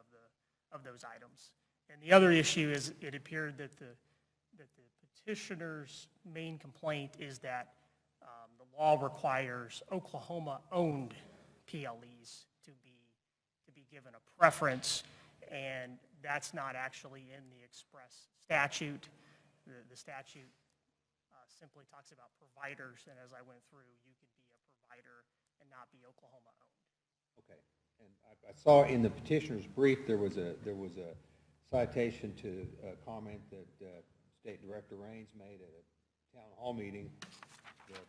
of those items. And the other issue is it appeared that the petitioner's main complaint is that the law requires Oklahoma-owned PLEs to be given a preference, and that's not actually in the express statute. The statute simply talks about providers, and as I went through, you could be a provider and not be Oklahoma-owned. Okay, and I saw in the petitioner's brief there was a citation to a comment that State Director Raines made at a town hall meeting that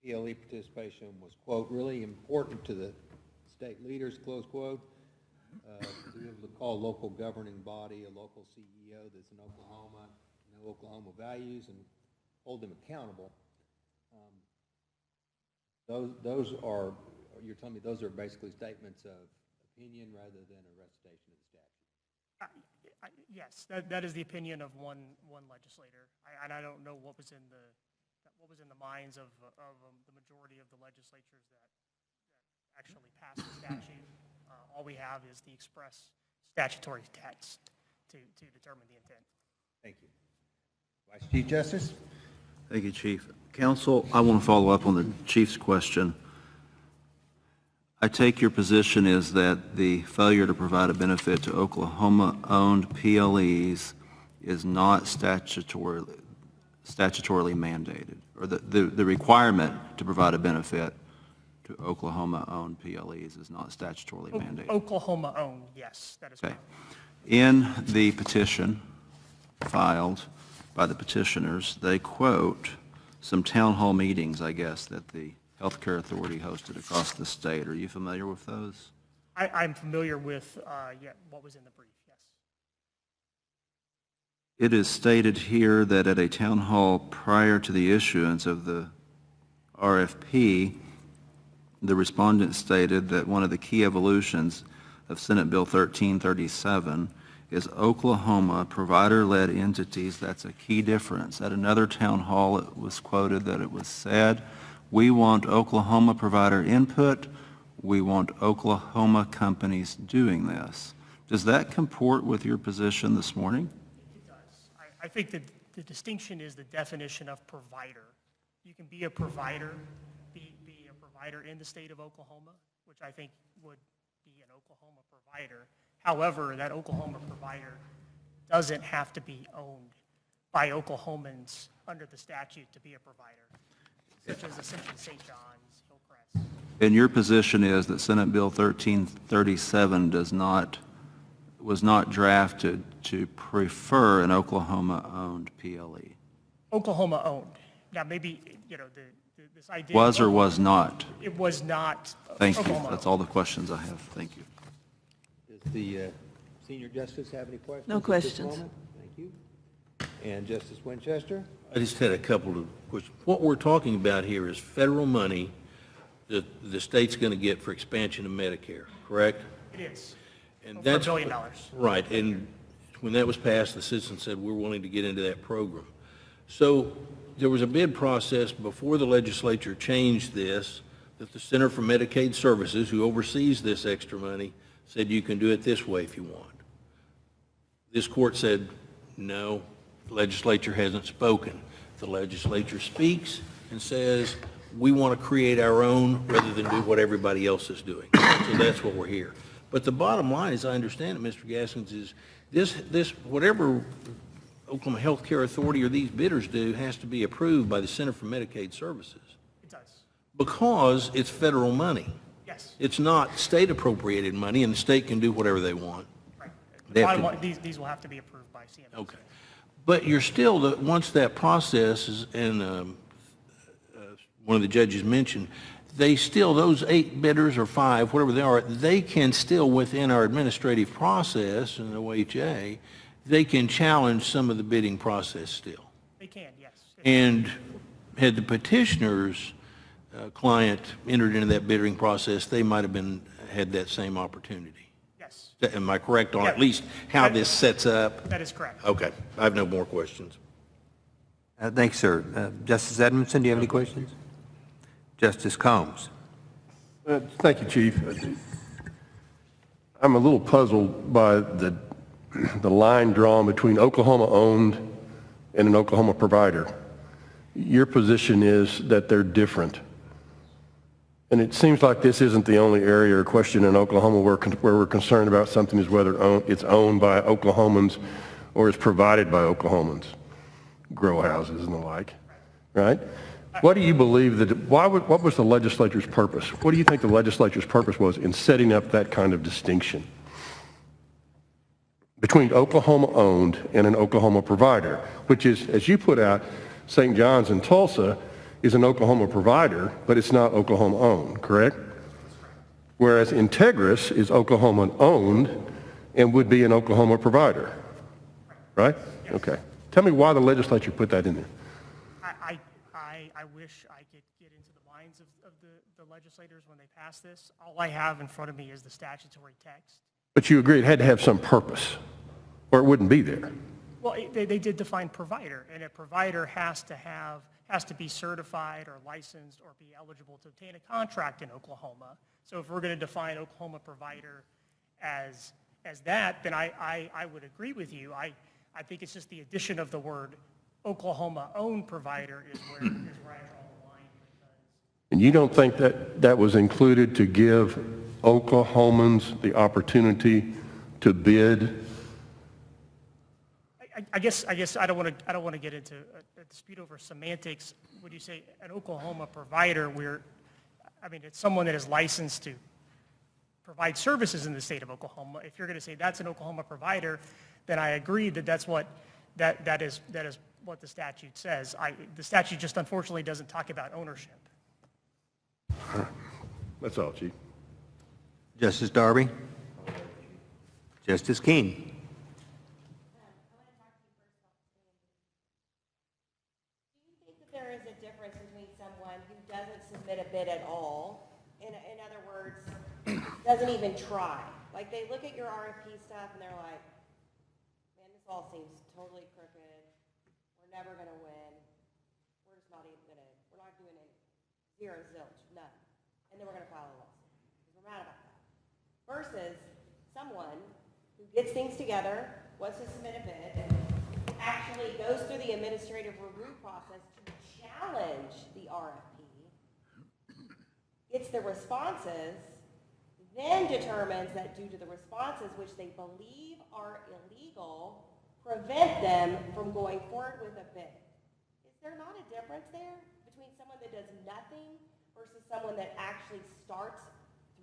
PLE participation was, quote, really important to the state leaders, close quote, to be able to call a local governing body, a local CEO that's in Oklahoma, know Oklahoma values, and hold them accountable. Those are, you're telling me those are basically statements of opinion rather than a recitation of the statute? Yes, that is the opinion of one legislator, and I don't know what was in the minds of the majority of the legislatures that actually passed the statute. All we have is the express statutory text to determine the intent. Thank you. Vice Chief Justice? Thank you, Chief. Counsel, I want to follow up on the Chief's question. I take your position is that the failure to provide a benefit to Oklahoma-owned PLEs is not statutorily mandated, or the requirement to provide a benefit to Oklahoma-owned PLEs is not statutorily mandated. Oklahoma-owned, yes, that is Okay. correct. In the petition filed by the petitioners, they quote some town hall meetings, I guess, that the Healthcare Authority hosted across the state. Are you familiar with those? I'm familiar with what was in the brief, yes. It is stated here that at a town hall prior to the issuance of the RFP, the respondent stated that one of the key evolutions of Senate Bill 1337 is Oklahoma provider-led entities. That's a key difference. At another town hall, it was quoted that it was said, we want Oklahoma provider input, we want Oklahoma companies doing this. Does that comport with your position this morning? It does. I think that the distinction is the definition of provider. You can be a provider, be a provider in the state of Oklahoma, which I think would be an Oklahoma provider. However, that Oklahoma provider doesn't have to be owned by Oklahomans under the statute to be a provider, such as essentially St. John's, Hillcrest. And your position is that Senate Bill 1337 was not drafted to prefer an Oklahoma-owned PLE? Oklahoma-owned. Now, maybe, this idea... Was or was not? It was not Thank you. Oklahoma-owned. That's all the questions I have. Thank you. Does the Senior Justice have any questions? No at this questions. moment? Thank you. And Justice Winchester? I just had a couple of questions. What we're talking about here is federal money that the state's going to get for expansion of Medicare, correct? It is. And Over that's $1 billion. Right, and when that was passed, the citizens said, we're willing to get into that program. So there was a bid process before the legislature changed this, that the Center for Medicaid Services, who oversees this extra money, said you can do it this way if you want. This court said, no, the legislature hasn't spoken. The legislature speaks and says, we want to create our own rather than do what everybody else is doing. So that's what we're here. But the bottom line, as I understand it, Mr. Gaskins, is this whatever Oklahoma Healthcare Authority or these bidders do has to be approved by the Center for Medicaid Services. It does. Because it's federal money. Yes. It's not state appropriated money, and the state can do whatever they want. Right. They have Bottom to- line, these will have to be approved by CMS. Okay. But you're still, once that process is, and one of the judges mentioned, they still, those 8 bidders or 5, whatever they are, they can still, within our administrative process in the OHA, they can challenge some of the bidding process still. They can, yes. And had the petitioner's client entered into that bidding process, they might have had that same opportunity. Yes, Am I correct on Yeah. at least how That- this sets up? that is correct. Okay, I have no more questions. Thanks, sir. Justice Edmondson, do you have any questions? Justice Combs? Thank you, Chief. I'm a little puzzled by the line drawn between Oklahoma-owned and an Oklahoma provider. Your position is that they're different. And it seems like this isn't the only area or question in Oklahoma where we're concerned about something is whether it's owned by Oklahomans or is provided by Oklahomans, grow houses and the like, right? What do you believe what was the legislature's purpose? What do you think the legislature's purpose was in setting up that kind of distinction between Oklahoma-owned and an Oklahoma provider, which is, as you put out, St. John's in Tulsa is an Oklahoma provider, but it's not Oklahoma-owned, correct? Whereas Integris is Oklahoma-owned and would be an Oklahoma provider, right? Okay. Tell me why the legislature put that in there. I wish I could get into the minds of the legislators when they pass this. All I have in front of me is the statutory text. But you agree it had to have some purpose, or it wouldn't be there. Well, they did define provider, and a provider has to be certified or licensed or be eligible to obtain a contract in Oklahoma. So if we're going to define Oklahoma provider as that, then I would agree with you. I think it's just the addition of the word Oklahoma-owned provider is where I draw the line. And you don't think that was included to give Oklahomans the opportunity to bid? I guess I don't want to get into a dispute over semantics. Would you say an Oklahoma provider it's someone that is licensed to provide services in the state of Oklahoma. If you're going to say that's an Oklahoma provider, then I agree that that is what the statute says. The statute just unfortunately doesn't talk about ownership. That's all, Chief. Justice Darby? Justice King? There is a difference between someone who doesn't submit a bid at all, in other words, doesn't even try. Like, they look at your RFP stuff and they're like, man, this all seems totally crooked. We're never going to win. We're just not even going to, we're not doing any. Zero, zilch, none. And then we're going to file a lawsuit because we're mad about that. Versus someone who gets things together, wants to submit a bid, and actually goes through the administrative review process to challenge the RFP, gets the responses, then determines that due to the responses, which they believe are illegal, prevent them from going forward with a bid. Is there not a difference there between someone that does nothing versus someone that actually starts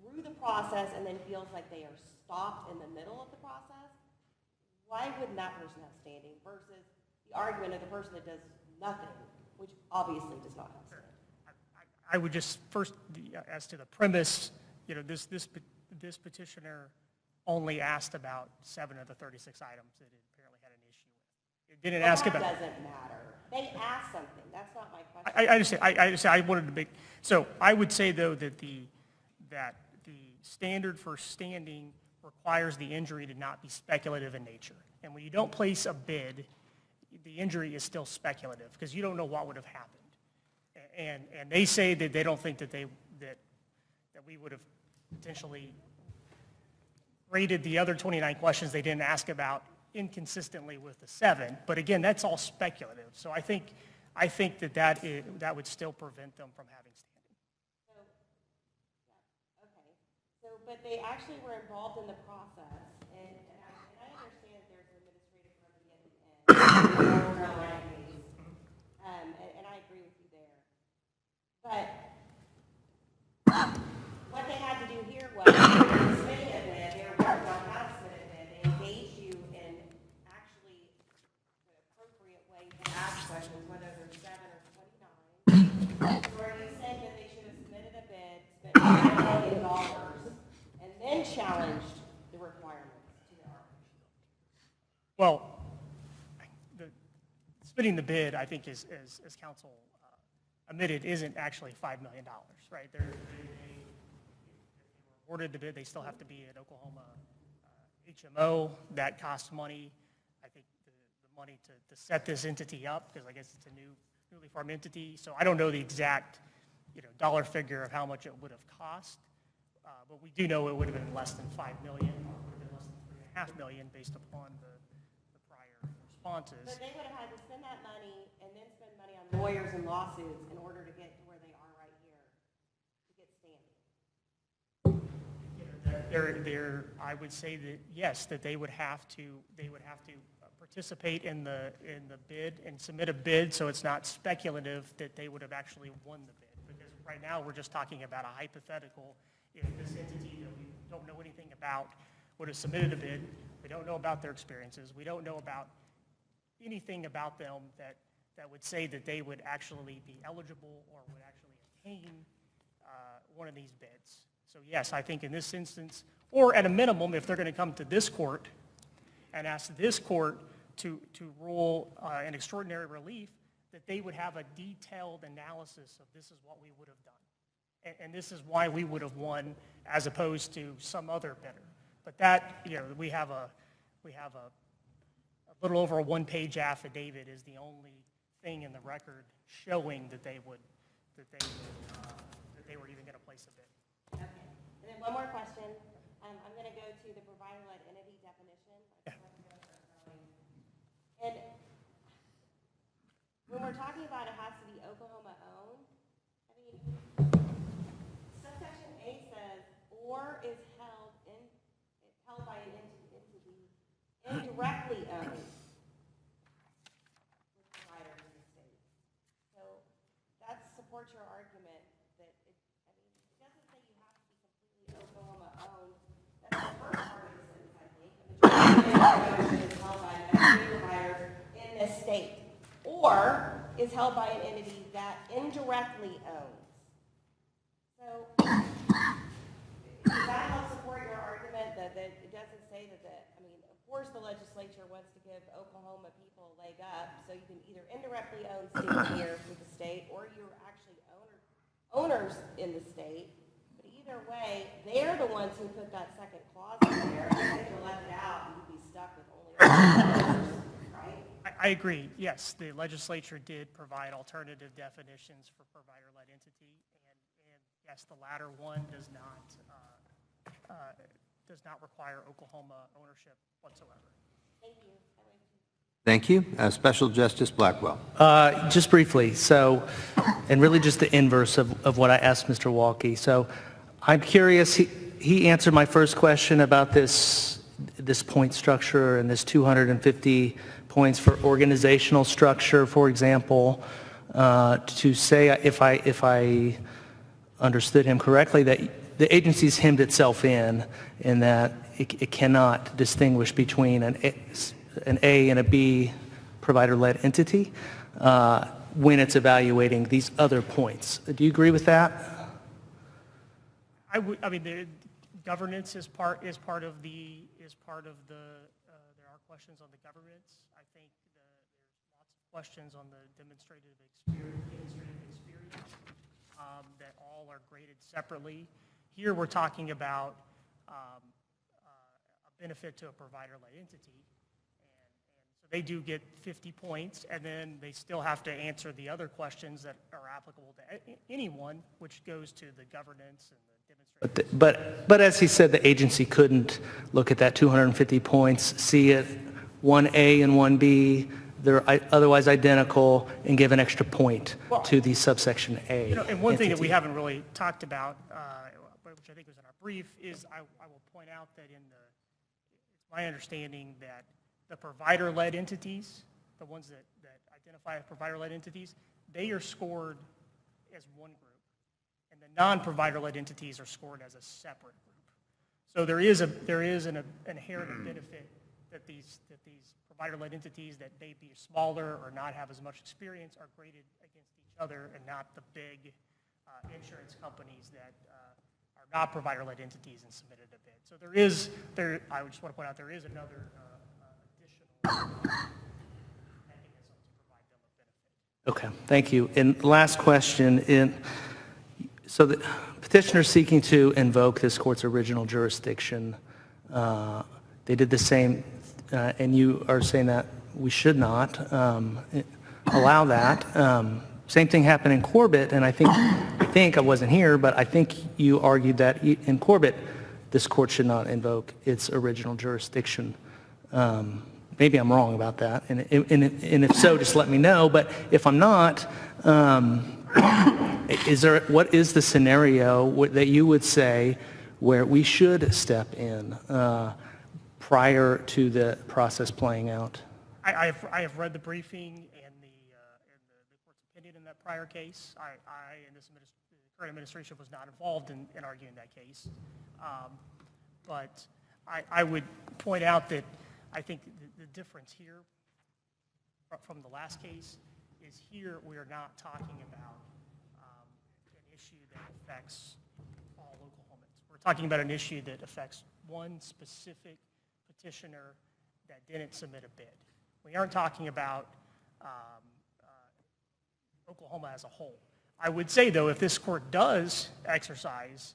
through the process and then feels like they are stopped in the middle of the process? Why wouldn't that person have standing versus the argument of the person that does nothing, which obviously does not have standing? I would just first, as to the premise, this petitioner only asked about 7 of the 36 items that it apparently had an issue with. It didn't ask about. That doesn't matter. They asked something. That's not my question. I understand. I wanted to make, so I would say though that the standard for standing requires the injury to not be speculative in nature. And when you don't place a bid, the injury is still speculative because you don't know what would have happened. And they say that they don't think that we would have potentially rated the other 29 questions they didn't ask about inconsistently with the 7. But again, that's all speculative. So I think that would still prevent them from having standing. But they actually were involved in the process, and I understand there's an administrative remedy at the end, and I agree with you there. But what they had to do here was submit a bid. They were working on how to submit a bid. They engaged you $5 million and then challenged the requirements to the ARPA? Well, submitting the bid, I think, as council admitted, isn't actually $5 million, right? If they were awarded the bid, they still have to be an Oklahoma HMO. That costs money. I think the money to set this entity up, because I guess it's a newly formed entity. So I don't know the exact, dollar figure of how much it would have cost, but we do know it would have been less than $5 million, or it would have been less than $3.5 million based upon the prior responses. But they would have had to spend that money and then spend money on lawyers and lawsuits in order to get to where they are right here, to get standing. I would say that yes, that they would have to participate in the bid and submit a bid, so it's not speculative that they would have actually won the bid. Because right now we're just talking about a hypothetical. If this entity that we don't know anything about would have submitted a bid, we don't know about their experiences, we don't know about anything about them that would say that they would actually be eligible or would actually obtain one of these bids. So yes, I think in this instance, or at a minimum, if they're going to come to this court and ask this court to rule an extraordinary relief, that they would have a detailed analysis of this is what we would have done. And this is why we would have won as opposed to some other bidder. But that, we have a little over a one-page affidavit is the only thing in the record showing that they were even going to place a bid. Okay. And then one more question. I'm going to go to the provider-led entity definition. And when we're talking about it has to be Oklahoma-owned, I mean, subsection A says, or is held by an entity indirectly owned with providers in the state. So that supports your argument that it doesn't say you have to be completely Oklahoma-owned. That's the first part of the sentence, I think. The majority of the is held by an provider in this state, or is held by an entity that indirectly owns. So does that help support your argument that it doesn't say that of course the legislature wants to give Oklahoma people a leg up, so you can either indirectly own students here with the state, or you're actually owners in the state. But either way, they're the ones who put that second clause in there. If you left it out, you'd be stuck with only owners, right? I agree. Yes, the legislature did provide alternative definitions for provider-led entity, and yes, the latter one does not require Oklahoma ownership whatsoever. Thank you. Thank you. Special Justice Blackwell. Just briefly, so, and really just the inverse of what I asked Mr. Walke. So I'm curious, he answered my first question about this point structure and this 250 points for organizational structure, for example, to say, if I understood him correctly, that the agency's hemmed itself in that it cannot distinguish between an A and a B provider-led entity when it's evaluating these other points. Do you agree with that? The governance is part of the there are questions on the governance. I think there's lots of questions on the demonstrative experience that all are graded separately. Here we're talking about a benefit to a provider-led entity. And so they do get 50 points, and then they still have to answer the other questions that are applicable to anyone, which goes to the governance and the demonstration. But as he said, the agency couldn't look at that 250 points, see it 1A and 1B, they're otherwise identical, and give an extra point to the subsection A. And one thing that we haven't really talked about, which I think was in our brief, is I will point out that it's my understanding that the provider-led entities, the ones that identify as provider-led entities, they are scored as one group, and the non-provider-led entities are scored as a separate group. So there is an inherent benefit that these provider-led entities that may be smaller or not have as much experience are graded against each other, and not the big insurance companies that not provider-led entities and submitted a bid. So I just want to point out, there is another additional mechanism to provide them with benefit. Okay, thank you. And last question, so the petitioner seeking to invoke this court's original jurisdiction, they did the same, and you are saying that we should not allow that. Same thing happened in Corbett, and I think I wasn't here, but I think you argued that in Corbett, this court should not invoke its original jurisdiction. Maybe I'm wrong about that, and if so, just let me know. But if I'm not, what is the scenario that you would say where we should step in prior to the process playing out? I have read the briefing and the court's opinion in that prior case. I and the current administration was not involved in arguing that case. But I would point out that I think the difference here from the last case is here we are not talking about an issue that affects all Oklahomans. We're talking about an issue that affects one specific petitioner that didn't submit a bid. We aren't talking about Oklahoma as a whole. I would say, though, if this court does exercise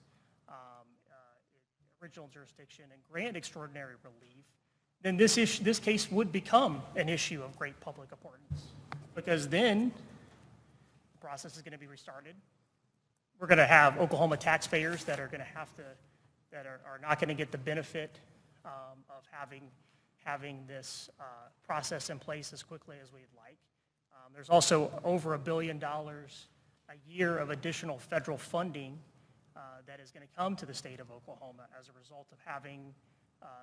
original jurisdiction and grant extraordinary relief, then this case would become an issue of great public importance, because then the process is going to be restarted. We're going to have Oklahoma taxpayers that are going to have to, that are not going to get the benefit of having this process in place as quickly as we'd like. There's also over $1 billion a year of additional federal funding that is going to come to the state of Oklahoma as a result of having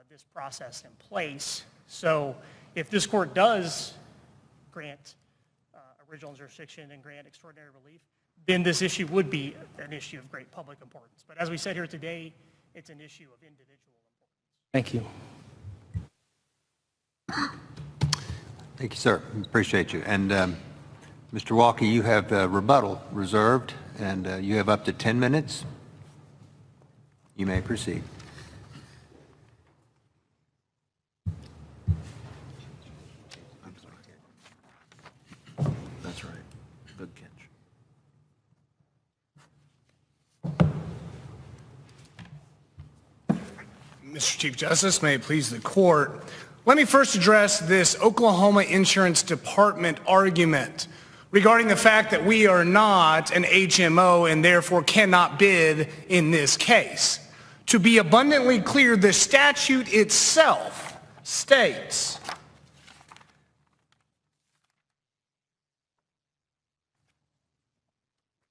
this process in place. So if this court does grant original jurisdiction and grant extraordinary relief, then this issue would be an issue of great public importance. But as we said here today, it's an issue of individual importance. Thank you. Thank you, sir. Appreciate you. And Mr. Walker, you have rebuttal reserved, and you have up to 10 minutes. You may proceed. That's right. Good catch. Mr. Chief Justice, may it please the court. Let me first address this Oklahoma Insurance Department argument regarding the fact that we are not an HMO and therefore cannot bid in this case. To be abundantly clear, the statute itself states,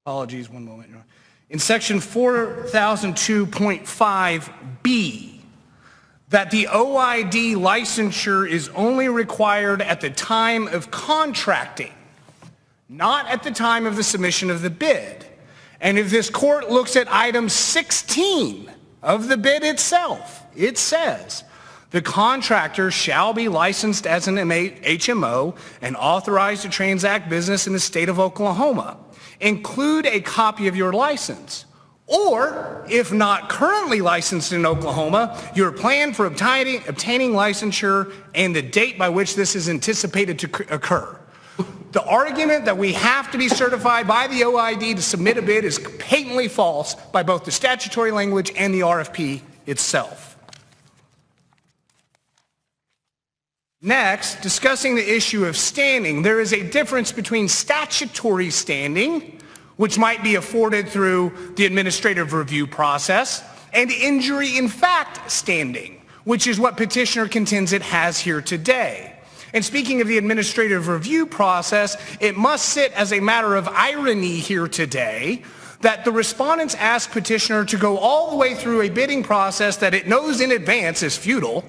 apologies, one moment. In section 4002.5B, that the OID licensure is only required at the time of contracting, not at the time of the submission of the bid. And if this court looks at item 16 of the bid itself, it says, the contractor shall be licensed as an HMO and authorized to transact business in the state of Oklahoma. Include a copy of your license. Or, if not currently licensed in Oklahoma, your plan for obtaining licensure and the date by which this is anticipated to occur. The argument that we have to be certified by the OID to submit a bid is patently false by both the statutory language and the RFP itself. Next, discussing the issue of standing, there is a difference between statutory standing, which might be afforded through the administrative review process, and injury in fact standing, which is what petitioner contends it has here today. And speaking of the administrative review process, it must sit as a matter of irony here today that the respondents ask petitioner to go all the way through a bidding process that it knows in advance is futile,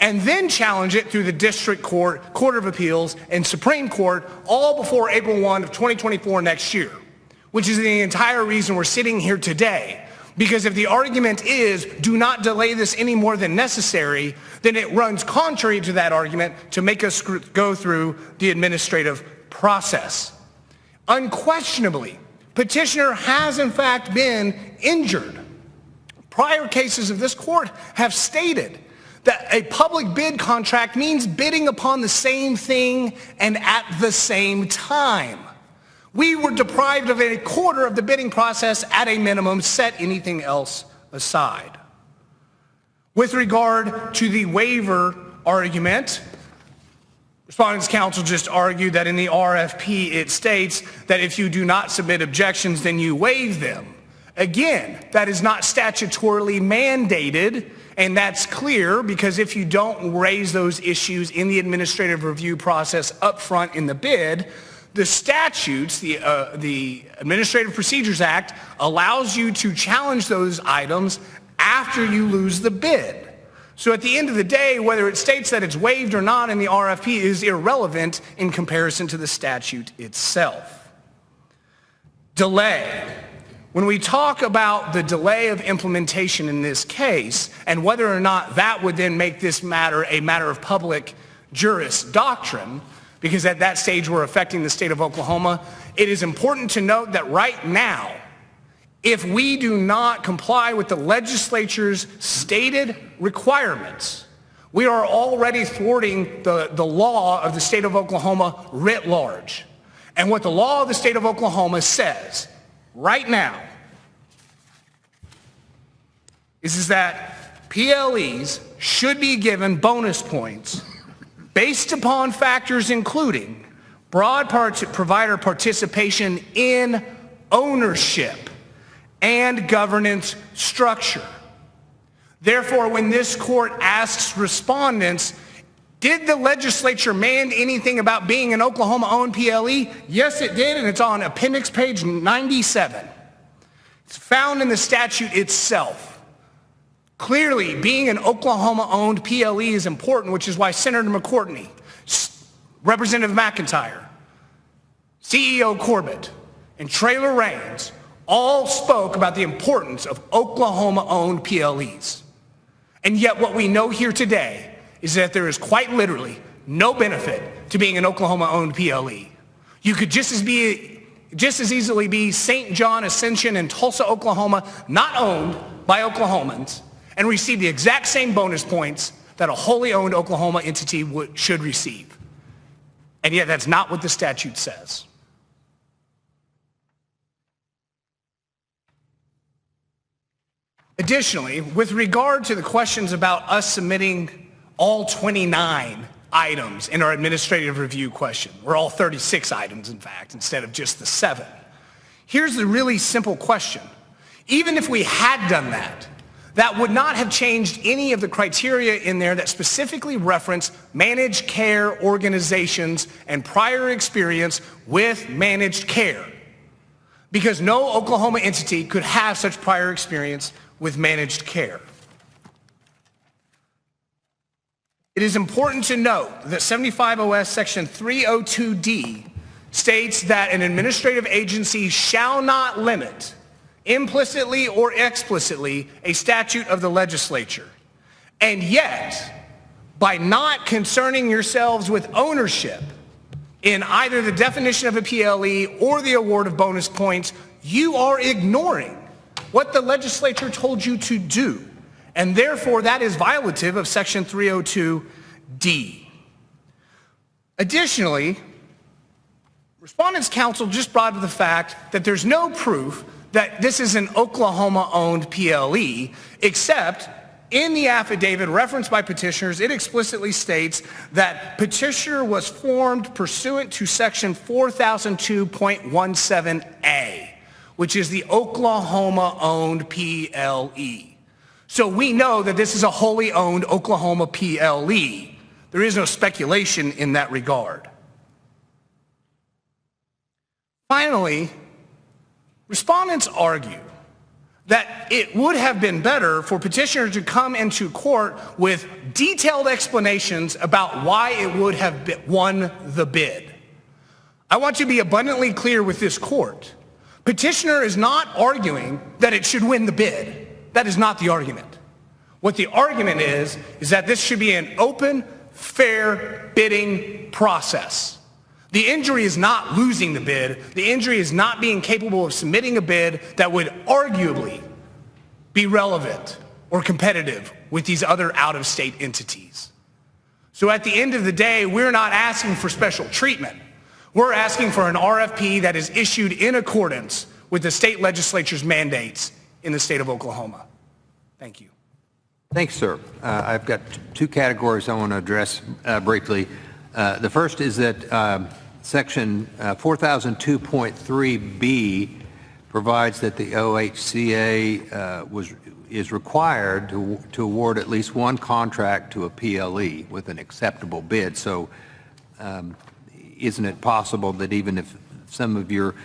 and then challenge it through the district court, Court of Appeals, and Supreme Court all before April 1 of 2024 next year, which is the entire reason we're sitting here today. Because if the argument is, do not delay this any more than necessary, then it runs contrary to that argument to make us go through the administrative process. Unquestionably, petitioner has in fact been injured Prior cases of this court have stated that a public bid contract means bidding upon the same thing and at the same time. We were deprived of a quarter of the bidding process at a minimum, set anything else aside. With regard to the waiver argument, Respondents' counsel just argued that in the RFP it states that if you do not submit objections, then you waive them. Again, that is not statutorily mandated, and that's clear because if you don't raise those issues in the administrative review process up front in the bid, the statutes, the Administrative Procedures Act, allows you to challenge those items after you lose the bid. So at the end of the day, whether it states that it's waived or not in the RFP is irrelevant in comparison to the statute itself. Delay. When we talk about the delay of implementation in this case and whether or not that would then make this matter a matter of public juris doctrine, because at that stage we're affecting the state of Oklahoma, it is important to note that right now, if we do not comply with the legislature's stated requirements, we are already thwarting the law of the state of Oklahoma writ large. And what the law of the state of Oklahoma says right now is that PLEs should be given bonus points based upon factors including broad provider participation in ownership and governance structure. Therefore, when this court asks respondents, did the legislature mandate anything about being an Oklahoma-owned PLE? Yes, it did, and it's on appendix page 97. It's found in the statute itself. Clearly, being an Oklahoma-owned PLE is important, which is why Senator McCourtney, Representative McIntyre, CEO Corbett, and Traylor Raines all spoke about the importance of Oklahoma-owned PLEs. And yet what we know here today is that there is quite literally no benefit to being an Oklahoma-owned PLE. You could just as easily be St. John Ascension in Tulsa, Oklahoma, not owned by Oklahomans, and receive the exact same bonus points that a wholly owned Oklahoma entity should receive. And yet that's not what the statute says. Additionally, with regard to the questions about us submitting all 29 items in our administrative review question, or all 36 items, in fact, instead of just the 7, here's the really simple question. Even if we had done that, that would not have changed any of the criteria in there that specifically reference managed care organizations and prior experience with managed care, because no Oklahoma entity could have such prior experience with managed care. It is important to note that 75 OS section 302D states that an administrative agency shall not limit implicitly or explicitly a statute of the legislature. And yet, by not concerning yourselves with ownership in either the definition of a PLE or the award of bonus points, you are ignoring what the legislature told you to do. And therefore, that is violative of section 302D. Additionally, Respondents' counsel just brought up the fact that there's no proof that this is an Oklahoma-owned PLE, except in the affidavit referenced by petitioners, it explicitly states that petitioner was formed pursuant to section 4002.17A, which is the Oklahoma-owned PLE. So we know that this is a wholly owned Oklahoma PLE. There is no speculation in that regard. Finally, respondents argue that it would have been better for petitioners to come into court with detailed explanations about why it would have won the bid. I want to be abundantly clear with this court. Petitioner is not arguing that it should win the bid. That is not the argument. What the argument is that this should be an open, fair bidding process. The injury is not losing the bid. The injury is not being capable of submitting a bid that would arguably be relevant or competitive with these other out-of-state entities. So at the end of the day, we're not asking for special treatment. We're asking for an RFP that is issued in accordance with the state legislature's mandates in the state of Oklahoma. Thank you. Thanks, sir. I've got two categories I want to address briefly. The first is that Section 4002.3B provides that the OHCA is required to award at least one contract to a PLE with an acceptable bid. So isn't it possible that even if some of your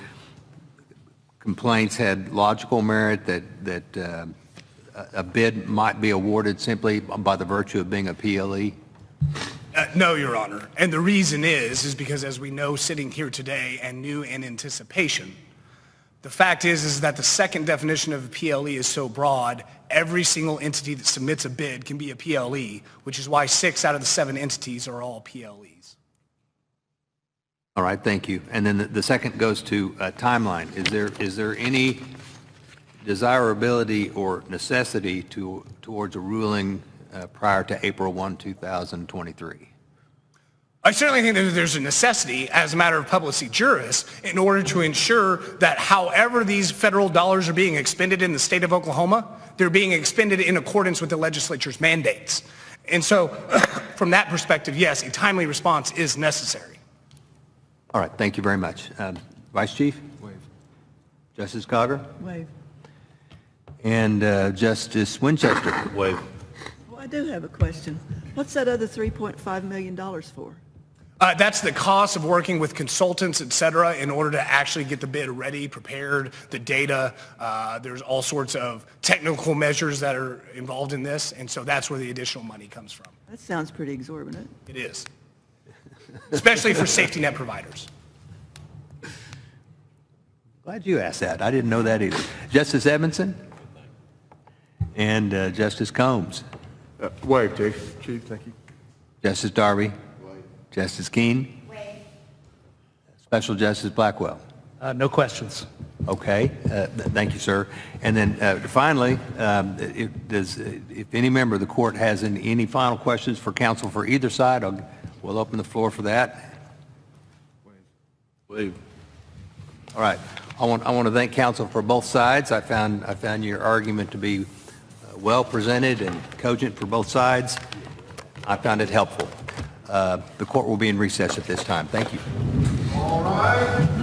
complaints had logical merit, that a bid might be awarded simply by the virtue of being a PLE? No, Your Honor. And the reason is because as we know sitting here today and knew in anticipation, the fact is that the second definition of a PLE is so broad, every single entity that submits a bid can be a PLE, which is why 6 out of the 7 entities are all PLEs. All right, thank you. And then the second goes to timeline. Is there any desirability or necessity towards a ruling prior to April 1, 2023? I certainly think that there's a necessity as a matter of publicity juris in order to ensure that however these federal dollars are being expended in the state of Oklahoma, they're being expended in accordance with the legislature's mandates. And so from that perspective, yes, a timely response is necessary. All right, thank you very much. Vice Chief? Waive. Justice Cogger? Waive. And Justice Winchester? Waive. Well, I do have a question. What's that other $3.5 million for? That's the cost of working with consultants, et cetera, in order to actually get the bid ready, prepared, the data. There's all sorts of technical measures that are involved in this, and so that's where the additional money comes from. That sounds pretty exorbitant. It is, especially for safety net providers. Glad you asked that. I didn't know that either. Justice Edmondson? And Justice Combs? Waive, Chief, thank you. Justice Darby? Justice Keene? Special Justice Blackwell? No questions. Okay, thank you, sir. And then finally, if any member of the court has any final questions for counsel for either side, we'll open the floor for that. Waive. All right. I want to thank counsel for both sides. I found your argument to be well presented and cogent for both sides. I found it helpful. The court will be in recess at this time. Thank you. All right.